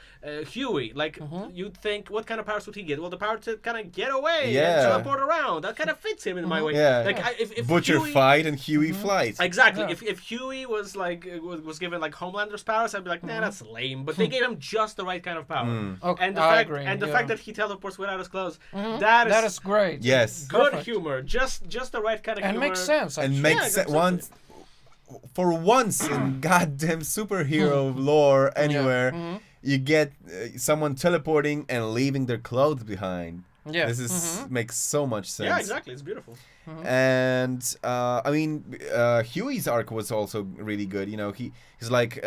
Huey, like you'd think, what kind of powers would he get? Well, the power to kind of get away Yeah. and teleport around. That kind of fits him in my way. Yeah. Like if Butcher Huey, fight and Huey flight. Exactly. Yeah. If Huey was was given like Homelander's powers, I'd be like, nah, that's lame. But they gave him just the right kind of power. Okay, And the I fact agree, and the yeah. fact that he teleports without his clothes, That is great. Yes. good perfect. humor. Just the right kind of And humor. makes sense. And Actually. makes Yeah, sense exactly. for once in goddamn superhero lore anywhere, you get someone teleporting and leaving their clothes behind. Yeah. This is makes so much sense. Yeah, exactly. It's beautiful. And I mean, Huey's arc was also really good. He's like.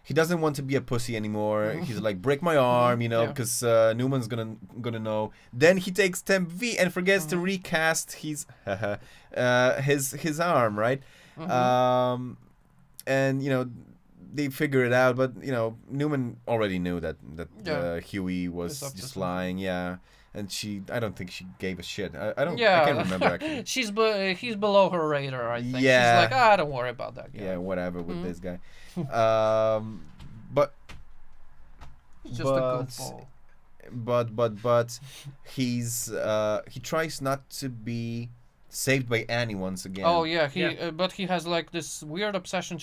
He doesn't want to be a pussy anymore. He's like, break my arm, Yeah. because Newman's gonna know. Then he takes Temp V and forgets to recast his arm, right? And they figure it out, but Newman already knew that Yeah. Huey was It's up to just something. lying, yeah. And I don't think she gave a shit. I don't. Yeah. I can't remember actually. He's below her radar, I think. Yeah. She's like, don't worry about that guy. Yeah, whatever with this guy. But He's just a goofball. but he tries not to be saved by Annie once again. Oh yeah, Yeah. But he has like this weird obsession.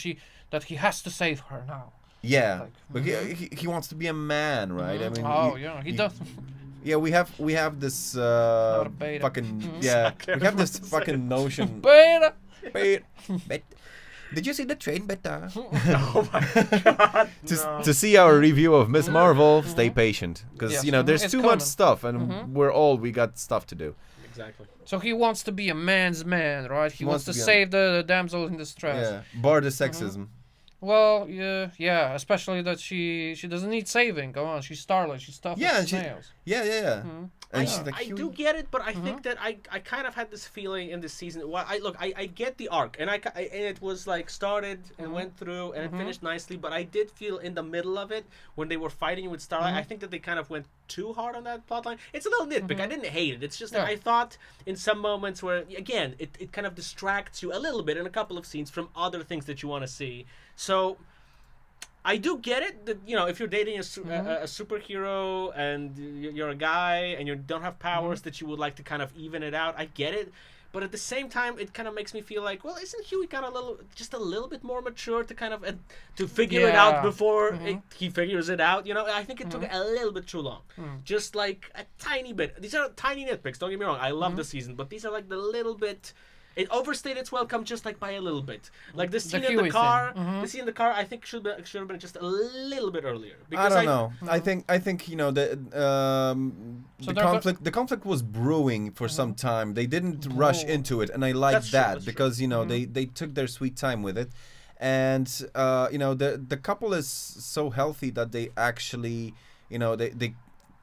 that he has to save her now. Yeah, Like, but he wants to be a man, right? I mean, he does. Yeah, we have this a beta. fucking yeah, we have this fucking notion. Beta. Bet. Did you see the train beta? Oh my god. No. To see our review of Miss Marvel, stay patient because Yes, there's it's too coming. much stuff and we got stuff to do. Exactly. So he wants to be a man's man, right? He wants to be a- save the damsel in distress. Yeah, bar the sexism. Well, yeah, especially that she doesn't need saving. Come on, she's Starlight. She's tough Yeah, as and she- snails. Yeah. And she's like, I do get it, but I think that I kind of had this feeling in this season. Well, I get the arc, and and it was like started and went through and it finished nicely. But I did feel in the middle of it when they were fighting with Starlight, I think that they kind of went too hard on that plotline. It's a little nitpick. I didn't hate it. It's just that Yeah. I thought in some moments where again it kind of distracts you a little bit in a couple of scenes from other things that you want to see. So. I do get it that if you're dating a superhero and you're a guy and you don't have powers that you would like to kind of even it out. I get it, but at the same time, it kind of makes me feel like, well, isn't Huey kind of just a little bit more mature to kind of to figure it out Yeah. before he figures it out? I think it took a little bit too long, just like a tiny bit. These are tiny nitpicks. Don't get me wrong. I love the season, but these are like the little bit. It overstayed its welcome just like by a little bit. Like the scene in Huey the car, thing. the scene in the car, I think should have been just a little bit earlier. I don't know. I think the So the conflict was brewing for some time. They didn't rush into it, and I like That's true, that that's true. because they took their sweet time with it. and you know, the couple is so healthy that they actually, you know, they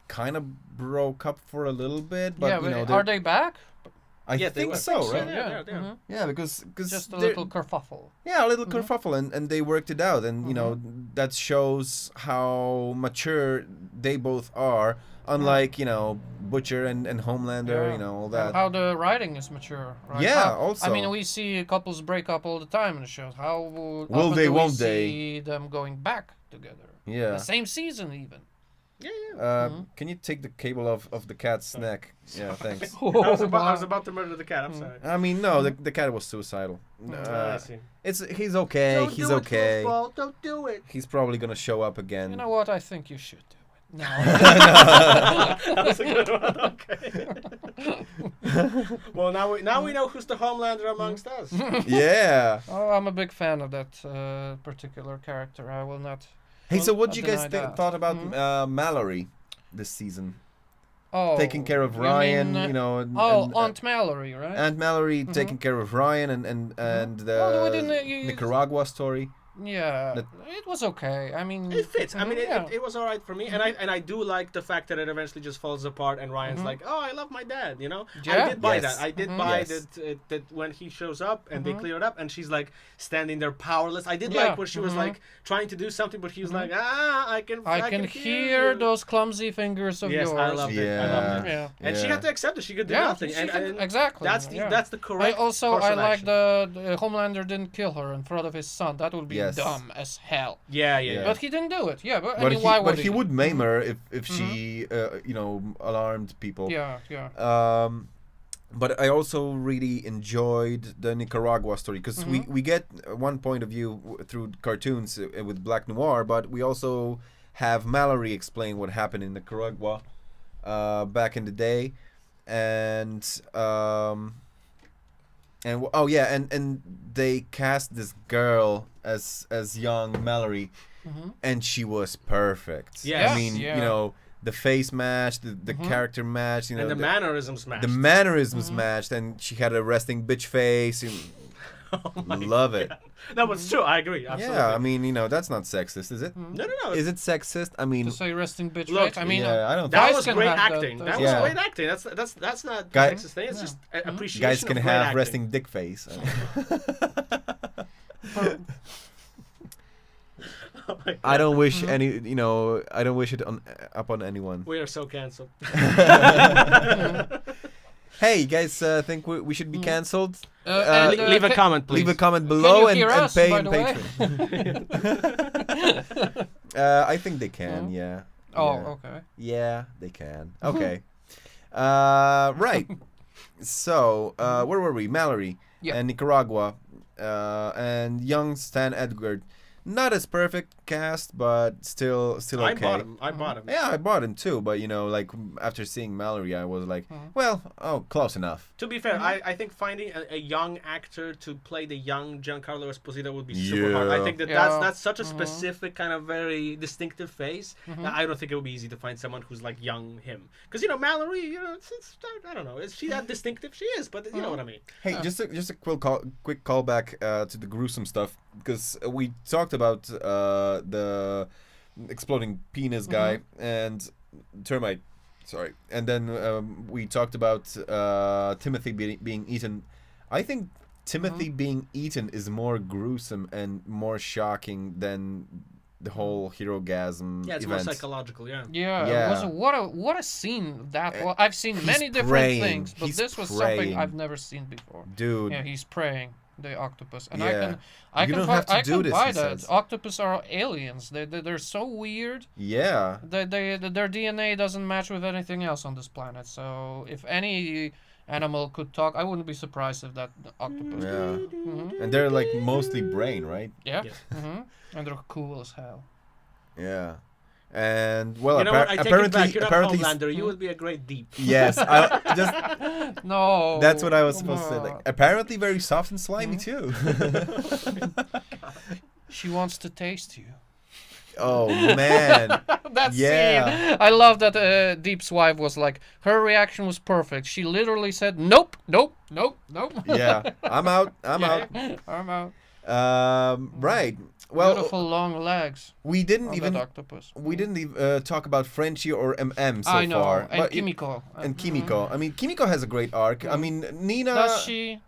kind of broke up for a little bit, but yeah, you know, are they back? I Yeah, think were. so, right? Yeah, they are. Mhm. Yeah, because Just a they're- little kerfuffle. Yeah, a little kerfuffle, and they worked it out, and you know, that shows how mature they both are. Unlike, you know, Butcher and Homelander, Yeah. you know, all And that. how the writing is mature, right? Yeah, How- also. I mean, we see couples break up all the time in the shows. How Will often they, do won't we they? see them going back together? Yeah. The same season, even. Yeah. Can you take the cable of the cat's neck? Yeah, thanks. I was about to murder the cat. I'm sorry. I mean, no, the cat was suicidal. I see. He's okay. He's okay. Don't do it. He's probably gonna show up again. You know what? I think you should do it. No. That was a good one. Okay. Well, now we know who's the Homelander amongst us. Yeah. Oh, I'm a big fan of that particular character. I will not. Hey, so what you deny guys that. thought about Mallory this season? Oh, Taking care of you Ryan, mean, you know. Oh, Aunt Mallory, right? Aunt Mallory taking care of Ryan and Well, we the didn't, you- Nicaragua story. Yeah, That- it was okay. I mean, It fits. I mean, yeah. it was all right for me, and I do like the fact that it eventually just falls apart, and Ryan's like, "Oh, I love my dad," you know. Yeah. I did buy Yes. that. I did buy Yes. that when he shows up and they clear it up, and she's like standing there powerless. I did Yeah. like when she was like trying to do something, but he was like, I can hear you." those clumsy fingers of Yes, yours. I loved it. I loved it. Yeah. And she Yeah. had to accept it. She could do Yeah, nothing. she And, could- and exactly. That's the yeah. that's the correct. I also course I of like action. the Homelander didn't kill her in front of his son. That would be Yes. dumb as hell. Yeah. Yeah. But he didn't do it. Yeah, but I But mean, why would he would maim her if she you know, alarmed people. Yeah. But I also really enjoyed the Nicaragua story because we get one point of view through cartoons with Black Noir, but we also have Mallory explain what happened in Nicaragua back in the day, and oh yeah, and they cast this girl as young Mallory, and she was perfect. Yes. I mean, Yeah. you know, the face match, the character match, you know, And the mannerisms match. the mannerisms matched, and she had a resting bitch face. Love it. That was true. I agree. Absolutely. Yeah, I mean, you know, that's not sexist, is it? No. Is it sexist? I mean, To say resting bitch Look, face. I mean, yeah, I don't That guys was can great have that, acting. That yeah. was great acting. That's not Guy- sexist thing. It's just appreciation. guys can of great have acting. resting dick face. Oh my I don't wish any, you know, I don't wish it upon anyone. We are so cancelled. Hey, you guys think we should be cancelled? and, Leave a comment, please. Leave a comment below you and, hear and us, pay by in the way? Patreon. I think they can, yeah. Oh, Yeah. okay. Yeah, they can. Okay. Right. So, where were we? Mallory Yeah. and Nicaragua and young Stan Edgar. Not as perfect cast, but still okay. I bought him. Yeah, I bought him too, but you know, like after seeing Mallory, I was like, well, close enough. To be fair, I think finding a young actor to play the young Giancarlo Esposito would be super hard. I think Yeah. that's such a specific kind of very distinctive face. That I don't think it would be easy to find someone who's like young him. Because you know Mallory, you know, it's I don't know, is she that distinctive? She is, but you know what I mean. Hey, just a quick callback to the gruesome stuff, because we talked about the exploding penis guy and termite. Sorry, and then we talked about Timothy being eaten. I think Timothy being eaten is more gruesome and more shocking than the whole Herogasm Yeah, it's event. more psychological. Yeah. Yeah. Yeah. What a scene that was. I've seen many different praying. things, but He's this was something praying. I've never seen before. Dude. Yeah, he's praying the octopus, and Yeah. I You can don't fi- have to I do can this, buy he that. says. Octopus are aliens. They're so weird. Yeah. Their DNA doesn't match with anything else on this planet. So if any animal could talk, I wouldn't be surprised if that octopus. Yeah. And they're like mostly brain, right? Yeah. Yes. And they're cool as hell. Yeah. And well, You know what? I take it apparently, back. You're not apparently, Homelander. You would be a great deep. yes, I just No. that's what I was supposed to say. Like, apparently, very soft and slimy too. She wants to taste you. Oh man, That Yeah. scene. I love that Deep's wife was like, her reaction was perfect. She literally said, nope, nope, nope, nope. yeah, I'm out. I'm out. I'm out. Right. Well, Beautiful long legs. we didn't On even that octopus. talk about Frenchie or MM so I know. far. And but Kimiko. and Kimiko. I mean, Kimiko has a great arc. I mean, Nina. Does she?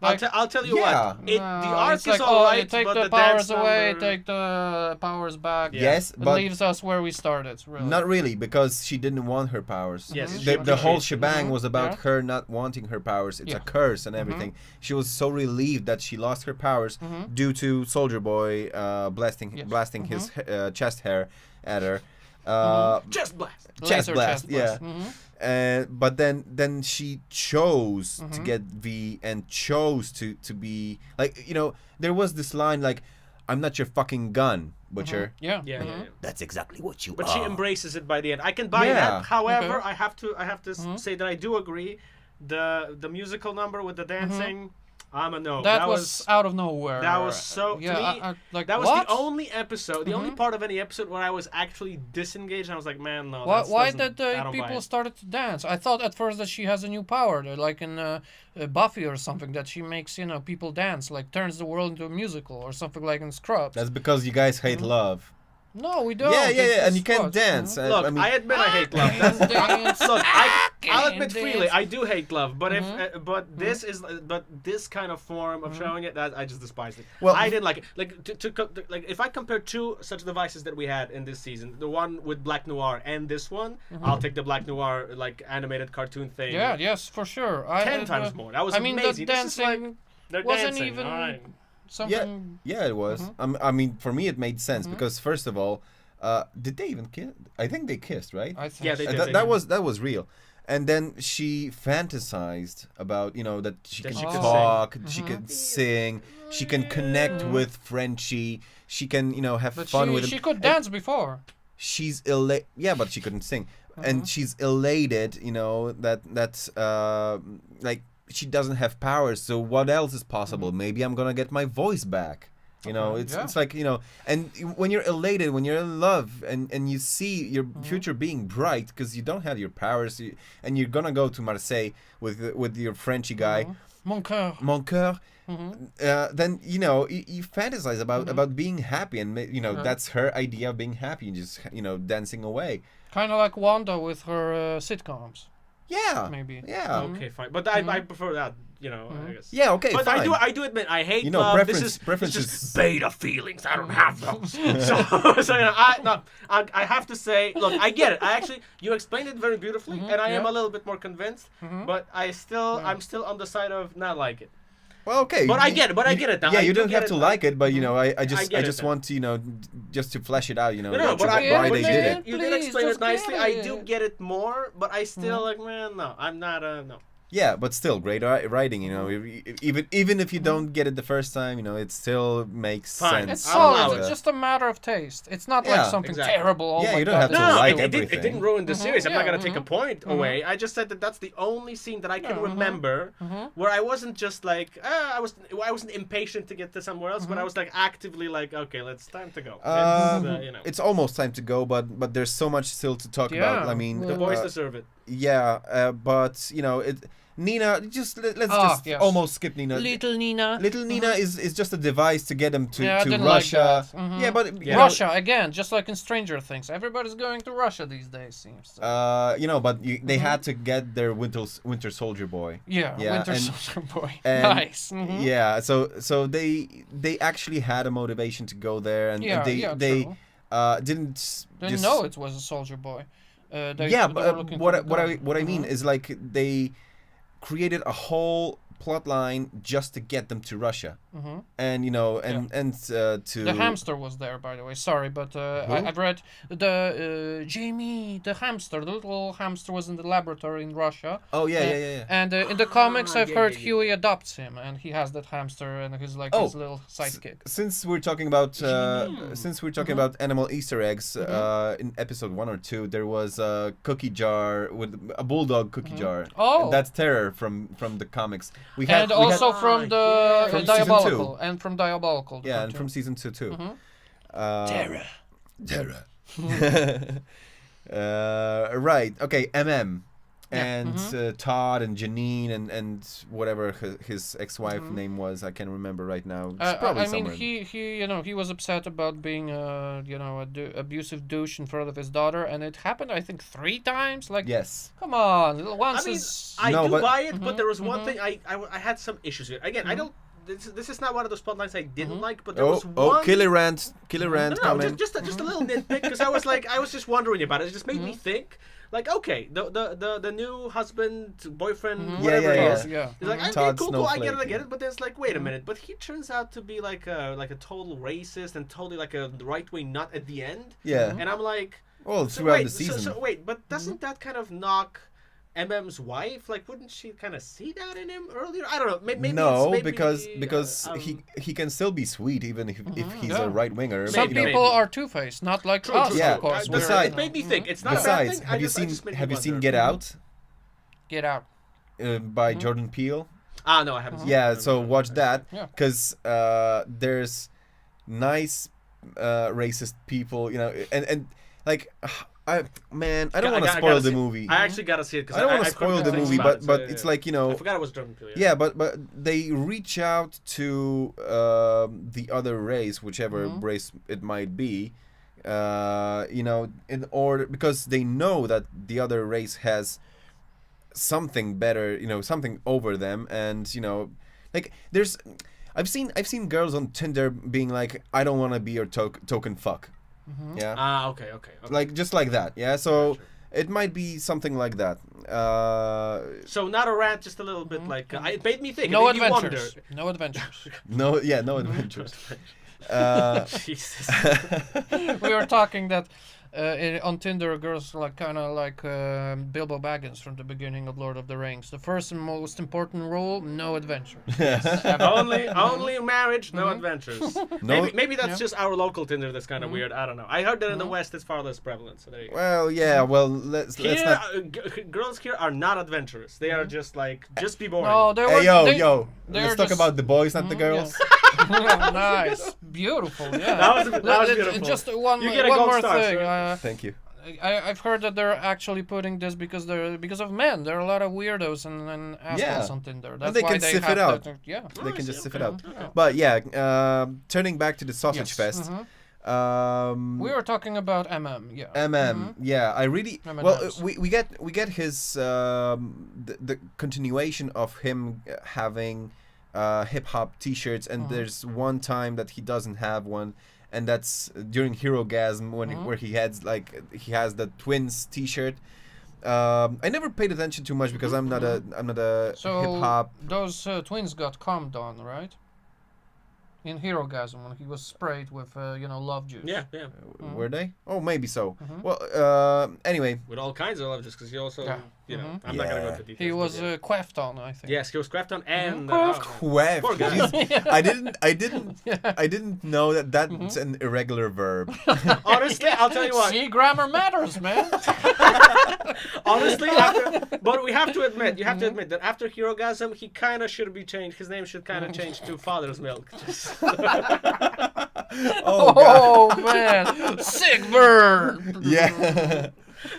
I'll tell you Yeah. what. The arc it's like, is alright, take but the the powers dance away, number... take the powers back. Yes, It but leaves us where we started, really. not really, because she didn't want her powers. Yes, The whole she- shebang was about Yeah. her not wanting her powers. It's Yeah. a curse and everything. She was so relieved that she lost her powers due to Soldier Boy blasting his chest hair at her. Chest blast. Chest Laser blast, chest yeah. blast. But then she chose to get V and chose to be like, there was this line like, "I'm not your fucking gun, Butcher." Yeah. Yeah, yeah, yeah. That's exactly what you But are. she embraces it by the end. I can buy Yeah. that. However, Okay. I have to say that I do agree. The musical number with the dancing, I'm a no. That was out of nowhere. that was so Yeah, to me. like, That was what? the only episode, the only part of any episode where I was actually disengaged. And I was like, man, no. Why doesn't- did I the don't buy people it. started to dance? I thought at first that she has a new power, like in Buffy or something, that she makes people dance, like turns the world into a musical or something like in Scrubs. That's because you guys hate love. No, we don't. Yeah, It's and you just can't what? dance. Look, I mean, I admit I hate love. Dance. Look, I'll admit Dance. freely, I do hate love. But but this kind of form of showing it, that I just despised it. Well, I didn't like it. Like if I compare two such devices that we had in this season, the one with Black Noir and this one, I'll take the Black Noir like animated cartoon thing. Yeah, yes, for sure. 10 times more. That was I mean, amazing. the This is like dancing they're wasn't dancing. even All right. something. yeah, it was. I mean, for me, it made sense because first of all, did they even kiss? I think they kissed, right? I think Yeah, they so. did. That was real. And then she fantasized about that she That can she could talk, she can sing, she can connect with Frenchie, she can have But fun with him. she could And dance before. she's elated. Yeah, but she couldn't sing, and she's elated. That's like she doesn't have powers. So what else is possible? Maybe I'm gonna get my voice back. It's like and when you're elated, when you're in love, and you see your future being bright because you don't have your powers, and you're gonna go to Marseille with your Frenchy guy, Mon cœur. Mon cœur. Then you fantasize about being happy, and that's her idea of being happy, and just dancing away. Kind of like Wanda with her sitcoms. Yeah, Maybe. Yeah, Okay, fine. But I prefer that. I guess. yeah. Okay, But fine. I do admit I hate love. preferences. This is beta feelings. I don't have those. I have to say, look, I get it. You explained it very beautifully, and I am a little bit more convinced. But I'm still on the side of not like it. Well, okay. But I get it. I get it now. Yeah, I you do don't get have to it. like it, but I get just it want to just to flesh it out. No, that's but why they did it. You did Please, explain it just nicely. get I do it. get it more, but I still like, man, no, I'm not no. Yeah, but still great writing. Even if you don't get it the first time, it still makes Fine. sense. It's I'll allow solid. it. It's just a matter of taste. It's not Yeah, like something exactly. terrible. Oh Yeah, my you don't God, have to this is like stupid. everything. It didn't ruin the series. I'm not yeah, gonna take a point away. I just said that's the only scene that I can remember where I wasn't just like I wasn't impatient to get to somewhere else, but I was like actively like, okay, time to go. It's almost time to go, but there's so much still to talk about. Yeah, I mean, The boys deserve it. yeah, but Nina, let's just yes. almost skip Nina. Little Nina. Little Nina is just a device to get them Yeah, I to didn't Russia. like that. Yeah, but Russia again, just like in Stranger Things. Everybody's going to Russia these days, seems. but they had to get their Winter Soldier boy. Yeah, Winter and- Soldier Boy. and- Nice. Yeah, so they actually had a motivation to go there, and Yeah, they true. Didn't Didn't just know it was a Soldier Boy. They yeah, were but looking what for the I gun. mean is like they created a whole plot line just to get them to Russia, and to The hamster was there, by the way. Sorry, but I've read the Jamie, the hamster, the little hamster was in the laboratory in Russia. Oh yeah. And in the comics, I've yeah, heard yeah, yeah. Huey adopts him, and he has that hamster, and he's like his little sidekick. Since we're talking about about animal Easter eggs, in episode 1 or 2, there was a cookie jar with a bulldog cookie jar. Oh. And that's Terror from the comics. And also from the From season Diabolical, 2. and from Diabolical. the Yeah, and cartoon. from season 2 too. Terror. Right. Okay. and Todd and Janine and whatever his ex-wife name was, I can't remember right now. It's probably I mean, somewhere. he was upset about being abusive douche in front of his daughter, and it happened, I think, 3 times. Like, Yes. come on, once I mean, is. I No, do but- buy it, but there was one thing I had some issues with. Again, I don't. This is not one of those plotlines I didn't like, but there was one. Killer rant No, coming. just a little nitpick because I was just wondering about it. It just made me think. Like, okay, the new husband, boyfriend, whatever yeah. it is. Yeah. It's like, okay, Todd cool, I Snowflake, get it. But then it's like, wait a minute. But he turns out to be like a total racist and totally like a right wing nut at the end. Yeah. And I'm like, Well, so throughout wait, the season. So wait, but doesn't that kind of knock MM's wife? Like, wouldn't she kind of see that in him earlier? I don't know. Maybe no, maybe, because he can still be sweet even if he's Yeah. a right winger. Some Maybe. people are two-faced, not like True, us, true, Yeah, of course. But besides- it made me think. It's not a bad Besides, thing. have you I just made me seen wonder. Get Out Get out. by Jordan Peele? Ah, no, I haven't. Seen Yeah, it. so watch that Yeah. because there's nice racist people, and like I don't want to I spoil gotta the see it. movie. I actually gotta see it because I don't want to I've heard spoil good the things movie, about but it, so, it's yeah. like I forgot it was Jordan Peele. yeah, but they reach out to the other race, whichever race it might be, in order because they know that the other race has something better, something over them, and like there's, I've seen girls on Tinder being like, I don't want to be your token fuck, yeah, Ah, okay. like just like that, yeah. So Gotcha. it might be something like that. So not a rant, just a little bit like it made me think. No it made me wonder. adventures. No adventures. No adventures. Jesus. We were talking that on Tinder, girls kind of like Bilbo Baggins from the beginning of Lord of the Rings. The first and most important rule: no adventures. only marriage, no adventures. No. Maybe that's just our local Tinder. That's kind of weird. I don't know. I heard that in the West it's far less prevalent. So there you go. Well, yeah. Well, let's Here, not. girls here are not adventurous. They are just like be boring. No, they were. Hey, yo. they're Let's talk just- about the boys, not the girls. Nice, beautiful. Yeah, That was beautiful. Just one You get a one gold more star, thing. sir. Thank you. I've heard that they're actually putting this because of men. There are a lot of weirdos and assholes Yeah. on Tinder. That's they why can they sift have it out. that, yeah. They I can see, just sift okay. it out. Yeah. But yeah, turning back to the sausage Yes, fest. We were talking about yeah. Yeah, I really M&Ms. well. We get his the continuation of him having hip hop T-shirts, and there's one time that he doesn't have one, and that's during Herogasm where he has the twins T-shirt. I never paid attention too much because I'm not a So hip hop. those twins got cummed on, right? In Herogasm when he was sprayed with love juice. Yeah. Were they? Oh, maybe so. Well, anyway. With all kinds of love, just because he also, Yeah. I'm not gonna go into details. He was but yeah. quaffed on, I think. Yes, he was craft on and Quaff. Poor guy. Jeez. I didn't know that that's an irregular verb. honestly, I'll tell you what. See, grammar matters, man. Honestly, but we have to admit, you have to admit that after Herogasm, he kind of should be changed. His name should kind of change to Father's Milk. Just, Oh god. Oh man, sick burn. Yeah.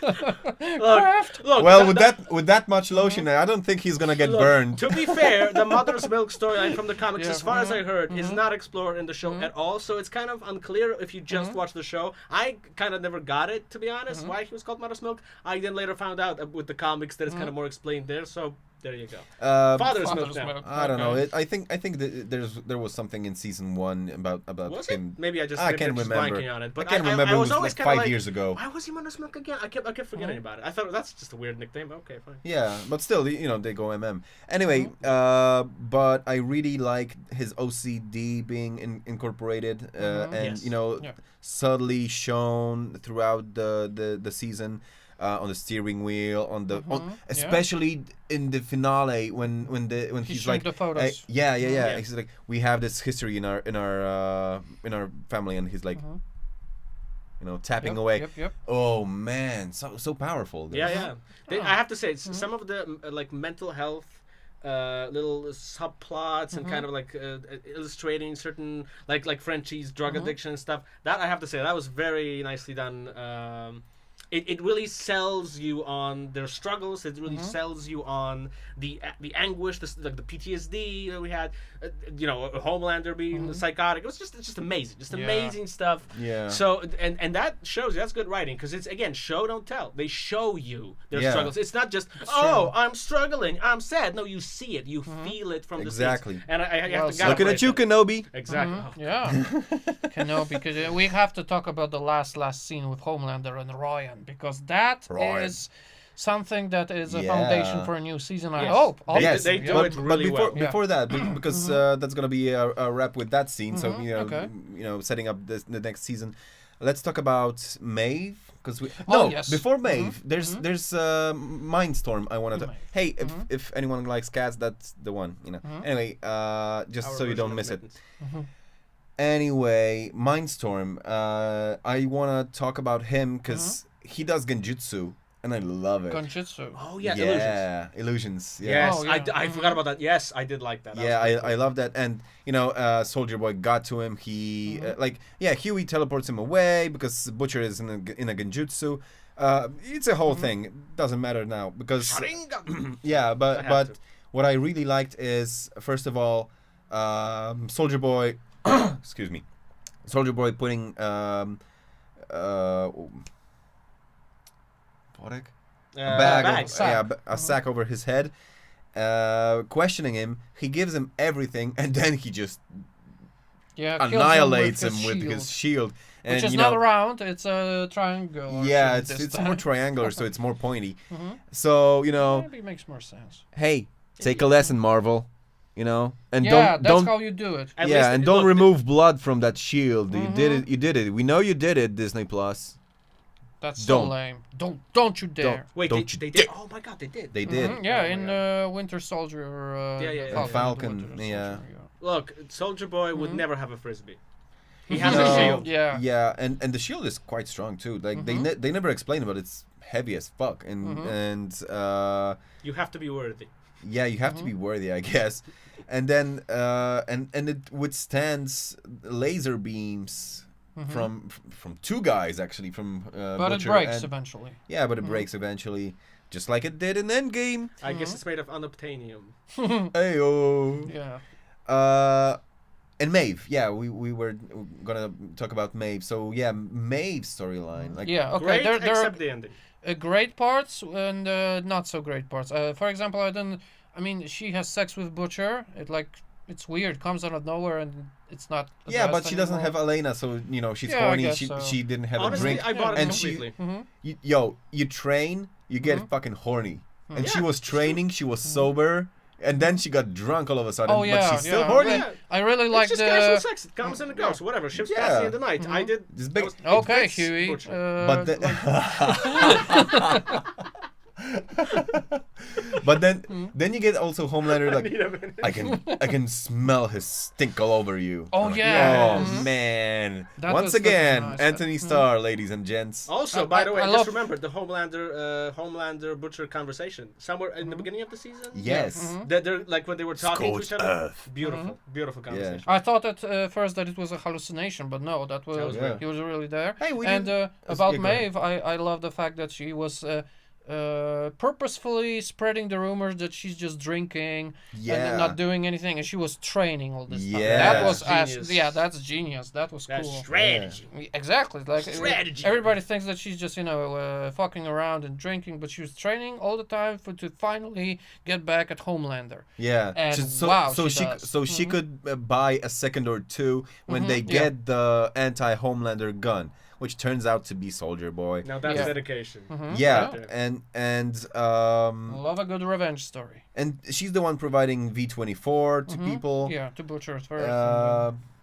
look. Well, with that much lotion, I don't think he's gonna get Look, burned. To be fair, the Mother's Milk storyline from the comics, Yeah. as far as I heard, is not explored in the show at all. So it's kind of unclear if you just watch the show. I kind of never got it, to be honest, why he was called Mother's Milk. I then later found out with the comics that it's kind of more explained there. So there you go. Father's Milk Father's now. Milk. I don't know. Okay. I think that there was something in season 1 about Was it? him. Maybe I just I maybe can't I'm just remember. blanking on it. But I can't remember. I It was was always like kind of 5 years ago. Why was he Mother's Milk again? I kept forgetting about it. I thought that's just a weird nickname. Okay, fine. Yeah, but still, they go MM. Anyway, but I really like his OCD being incorporated, and Yes. subtly shown throughout the season. On the steering wheel, especially in the finale when He he's showed like, the photos. yeah. Yeah. He's like, we have this history in our family, and he's like, tapping Yep, away. Yep. Oh man, so powerful. Yeah. I have to say, some of the like mental health little subplots and kind of like illustrating certain like Frenchie's drug addiction and stuff. That I have to say that was very nicely done. it really sells you on their struggles. It really sells you on the anguish, like the PTSD that we had. Homelander being psychotic. It's just amazing, amazing stuff. Yeah. So and that shows you, that's good writing, because it's, again, show don't tell. They show you their struggles. It's not just I'm struggling, I'm sad. No, you see it, you feel it from the scenes. And I have to looking at you, Kenobi. Exactly. Yeah. Kenobi, because we have to talk about the last scene with Homelander and Ryan, because that is something that is a foundation for a new season. I hope. Yes, they do it really well. Before that, because that's gonna be a wrap with that scene. So setting up the next season. Let's talk about Maeve, because before Maeve, there's Mindstorm. I wanted to. Hey, if anyone likes cats, that's the one. Anyway, just so you don't miss it. Anyway, Mindstorm. I wanna talk about him because he does genjutsu. And I love it. Genjutsu. Oh yeah, illusions. Yeah. Yes, Oh, yeah. I forgot about that. Yes, I did like that. I love that. And Soldier Boy got to him. He Huey teleports him away because Butcher is in a genjutsu. It's a whole thing. It doesn't matter now because but what I really liked is, first of all, Soldier Boy. Excuse me, Soldier Boy putting a sack over his head, questioning him. He gives him everything, and then he just annihilates him with his shield. And, which is not round, it's a triangle. Yeah, it's more triangular, so it's more pointy. So, maybe it makes more sense. Hey, take a lesson, Marvel. And that's how you do it. And don't remove blood from that shield. You did it. We know you did it, Disney Plus. That's so lame. Don't you dare. Wait, they did? Oh my god, they did. They did. Yeah, in Winter Soldier. Falcon. Look, Soldier Boy would never have a frisbee. He has a shield. Yeah, and the shield is quite strong too. Like they never explain it, but it's heavy as fuck. And you have to be worthy. Yeah, you have to be worthy, I guess. And then and it withstands laser beams. From two guys, actually, from but Butcher it breaks eventually. Yeah, but it breaks eventually, just like it did in Endgame. I guess it's made of unobtainium. Ayo. Yeah. And Maeve, we were gonna talk about Maeve. So yeah, Maeve's storyline. Okay. Great, there except are the ending. Great parts and not so great parts. For example, she has sex with Butcher. It's weird. Comes out of nowhere and it's not. But she doesn't have Elena, so she's horny. She didn't have a drink. I bought it and completely. You train, you get fucking horny. And she was training, she was sober, and then she got drunk all of a sudden. But she's still horny. Yeah. I really like it's just casual sex. It comes and it goes. Whatever. Ships passing in the night. I did. This big. Okay, Huey. But then you get also Homelander I can smell his stink all over you. Oh yeah. Oh man. That Once again, nice. Anthony Starr, ladies and gents. Also, by the way, just remember the Homelander Butcher conversation somewhere in the beginning of the season. Yes. They're like when they were talking to each other. Earth. Beautiful conversation. I thought at first that it was a hallucination, but no, he was really there. Hey, about Maeve, I love the fact that she was purposefully spreading the rumors that she's just drinking and not doing anything, and she was training all this stuff. That was genius. That's genius. That was cool. Strategy. Exactly. Like strategy. Everybody thinks that she's just fucking around and drinking, but she was training all the time to finally get back at Homelander. Yeah. And she could buy a second or two when they get the anti-Homelander gun, which turns out to be Soldier Boy. Now that's dedication. And love a good revenge story. And she's the one providing V24 to people. Yeah, to Butcher first.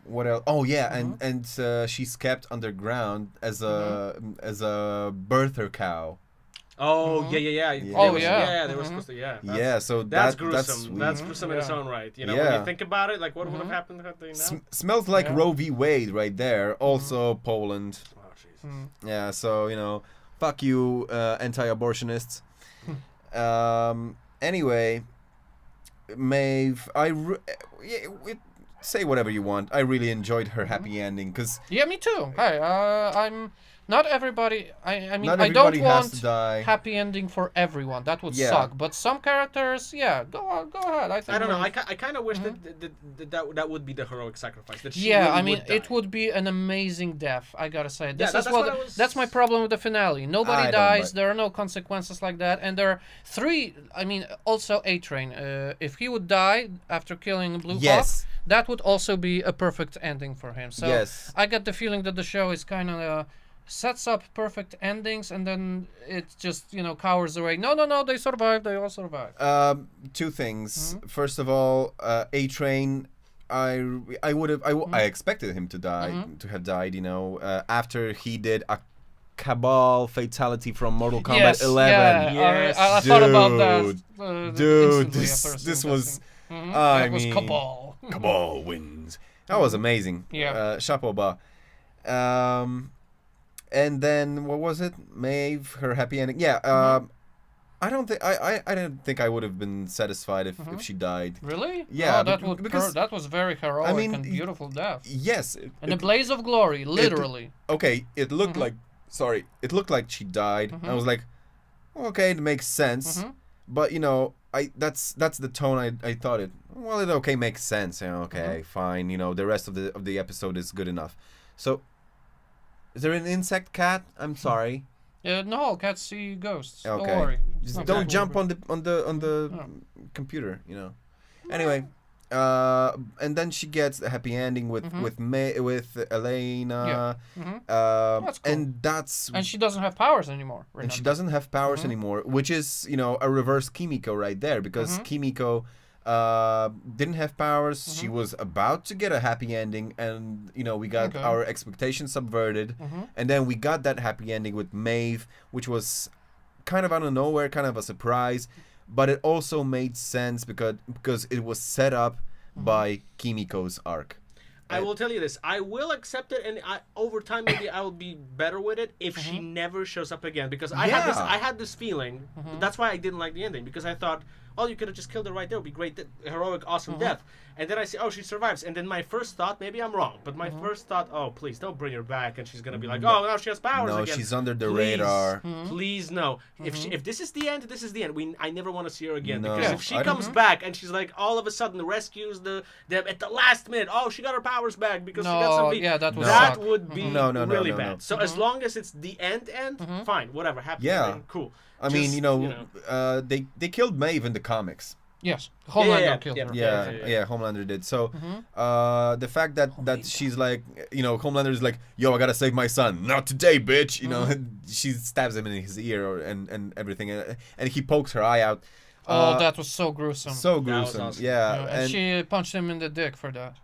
What else? Oh yeah, and she's kept underground as a birther cow. Oh yeah. They were supposed to. Yeah, so that's gruesome. That's gruesome in its own right. When you think about it, like what would have happened had they not? Smells like Roe v. Wade right there. Also Poland. Yeah, so fuck you, anti-abortionists. Anyway, Maeve, say whatever you want. I really enjoyed her happy ending, cause me too. Hey, not everybody. I mean, Not I don't everybody has want to die. happy ending for everyone. That would Yeah. suck. But some characters, yeah, go ahead. I think. I don't know. Maeve- I kind of wish that would be the heroic sacrifice. That she yeah, really I mean, would die. it would be an amazing death. I gotta say, this is that's what I was- that's my problem with the finale. Nobody I don't dies. like- There are no consequences like that, and there are 3. I mean, also A-Train. If he would die after killing Blue Hawk, Yes. that would also be a perfect ending for him. So Yes. I get the feeling that the show is kind of sets up perfect endings, and then it just cowers away. No, they survive. They all survive. 2 things. Mm-hmm. First of all, A-Train, I would have Mm-hmm. I expected him to die, to have died. After he did a Cabal fatality from Mortal Kombat Yes, 11. yeah, Yes. I thought about that. Dude, instantly this after this seeing was that scene. I That was mean, Cabal. Cabal wins. That was amazing. Yeah. Chapeau bas. And then what was it? Maeve, her happy ending. Yeah. I don't think I didn't think I would have been satisfied if she died. Really? Yeah, Oh, that because- that was very heroic I mean, and beautiful death. Yes. And a blaze of glory, literally. Okay, it looked like it looked like she died. I was like, okay, it makes sense. But that's the tone I thought it. Well, it okay makes sense. Okay, fine. The rest of the episode is good enough. So, is there an insect cat? I'm sorry. No, cats see ghosts. Okay. Don't worry. Just Okay. don't jump on the No. computer. Anyway, and then she gets a happy ending with with Elena. That's cool. And that's And she doesn't have powers anymore. and she remember? doesn't have powers anymore, which is a reverse Kimiko right there, because Kimiko didn't have powers. She was about to get a happy ending, and we got Okay. our expectations subverted, and then we got that happy ending with Maeve, which was kind of out of nowhere, kind of a surprise, but it also made sense because it was set up by Kimiko's arc. I will tell you this. I will accept it, and over time maybe I will be better with it if she never shows up again. Because I had this feeling. That's why I didn't like the ending, because I thought, oh, you could have just killed her right there. It would be great, heroic, awesome death. And then I see, oh, she survives. And then my first thought, maybe I'm wrong, but my first thought, oh, please don't bring her back, and she's gonna be like, oh, now she has powers No, again. she's under the Please, radar. Please no. If this is the end, this is the end. I never want to see her again, No. because Yeah. if she I don't- comes back and she's like all of a sudden rescues them at the last minute, oh, she got her powers back because she got No, something. yeah, that would that suck. would be No, really no, bad. no. So as long as it's the end, fine, whatever. Happy Yeah. ending, cool. I mean, Just, they killed Maeve in the comics. Yes. Homelander yeah, killed yeah. her. Yeah, Homelander did. So, the fact that she's like, Homelander is like, yo, I gotta save my son. Not today, bitch. She stabs him in his ear and everything, and he pokes her eye out. Oh, that was so gruesome. So That was gruesome. awesome. Yeah, and she punched him in the dick for that.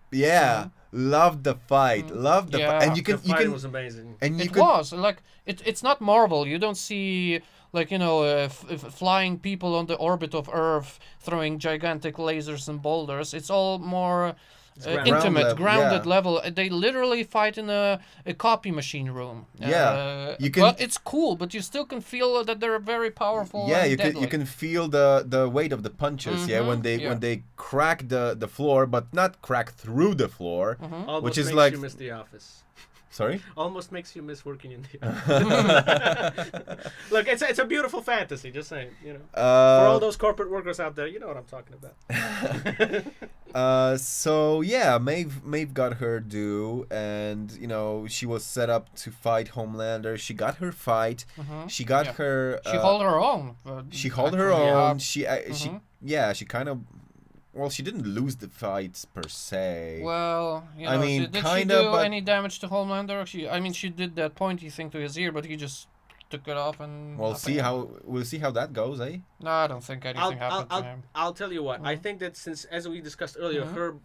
loved the fight. Loved the Yeah. fight. And you the can fight was amazing. and you It could was like it's not Marvel. You don't see like flying people on the orbit of Earth throwing gigantic lasers and boulders. It's all more intimate, grounded yeah. level. They literally fight in a copy machine room. Yeah. You can- Well, it's cool, but you still can feel that they're very powerful. Yeah, and you deadly. can feel the weight of the punches. Yeah, when they crack the floor, but not crack through the floor, Almost which is makes like you miss the office. sorry. Almost makes you miss working in the office. Look, it's a beautiful fantasy. Just saying, for all those corporate workers out there, you know what I'm talking about. So yeah, Maeve got her due, and she was set up to fight Homelander. She got her fight. She got her. She held her own. She held her actually, own. yeah. She kind of. Well, she didn't lose the fight per se. Well, I mean, did she kinda, do but- any damage to Homelander? She did that pointy thing to his ear, but he just took it off and. We'll nothing. we'll see how that goes, eh? No, I don't think anything happened to him. I'll tell you what. I think that since, as we discussed earlier, her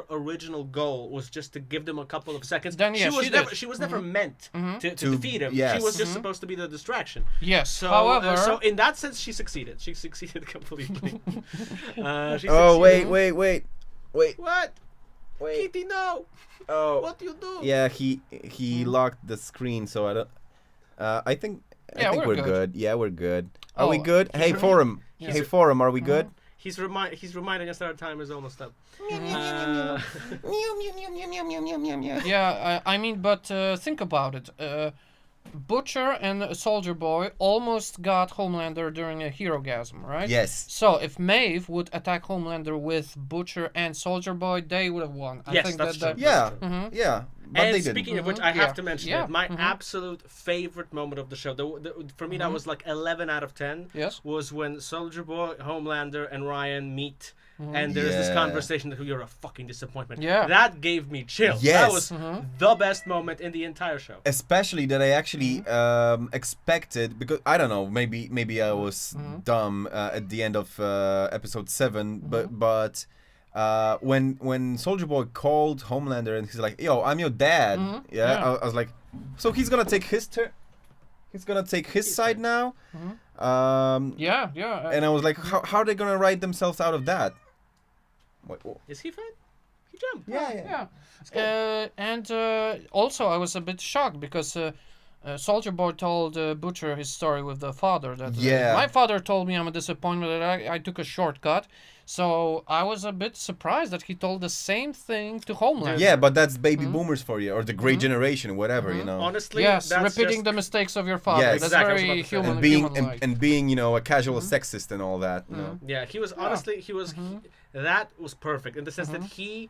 original goal was just to give them a couple of seconds. Then, yeah, she was never meant to defeat him. yes. She was just supposed to be the distraction. Yes. So, However, so in that sense, she succeeded. She succeeded completely. She Oh succeeded. wait. What? Kitty, no. Oh. What you do? Yeah, he locked the screen, so I don't. I think Yeah, we're we're good. Yeah, we're good. Are we Oh, good? Hey forum. Yes. Hey forum. Are we good? He's reminding us that our time is almost up. yeah, I mean, but think about it. Butcher and Soldier Boy almost got Homelander during a Herogasm, right? Yes. So if Maeve would attack Homelander with Butcher and Soldier Boy, they would have won. I Yes, think that's true. Yeah. Mhm. Yeah. But And they didn't. speaking of which, I Yeah. have to mention Yeah. it. My absolute favorite moment of the show, for me that was like 11 out of 10, Yes. was when Soldier Boy, Homelander, and Ryan meet, and there's this Yeah. conversation that you're a fucking disappointment. Yeah. That gave me chills. Yes. That was the best moment in the entire show. Especially that I actually expected, because I don't know, maybe I was dumb at the end of episode 7, but when Soldier Boy called Homelander and he's like, "Yo, I'm your dad," Yeah. I was like, so he's gonna take his turn. He's gonna take his side now. Yeah, yeah. And I was like, how are they gonna write themselves out of that? Wait, Is he fine? He jumped. yeah. And also, I was a bit shocked because Soldier Boy told Butcher his story with the father. That Yeah. my father told me I'm a disappointment that I took a shortcut. So I was a bit surprised that he told the same thing to Homeland. Yeah, but that's baby boomers for you, or the great generation, whatever, you know. Honestly, Yes, that's repeating just, the mistakes of your father. Yes. That's Exactly, I was very about to say that. human. and being human-like. and being, you know, a casual sexist and all that, you know. Yeah, he was honestly, that was perfect in the sense that he,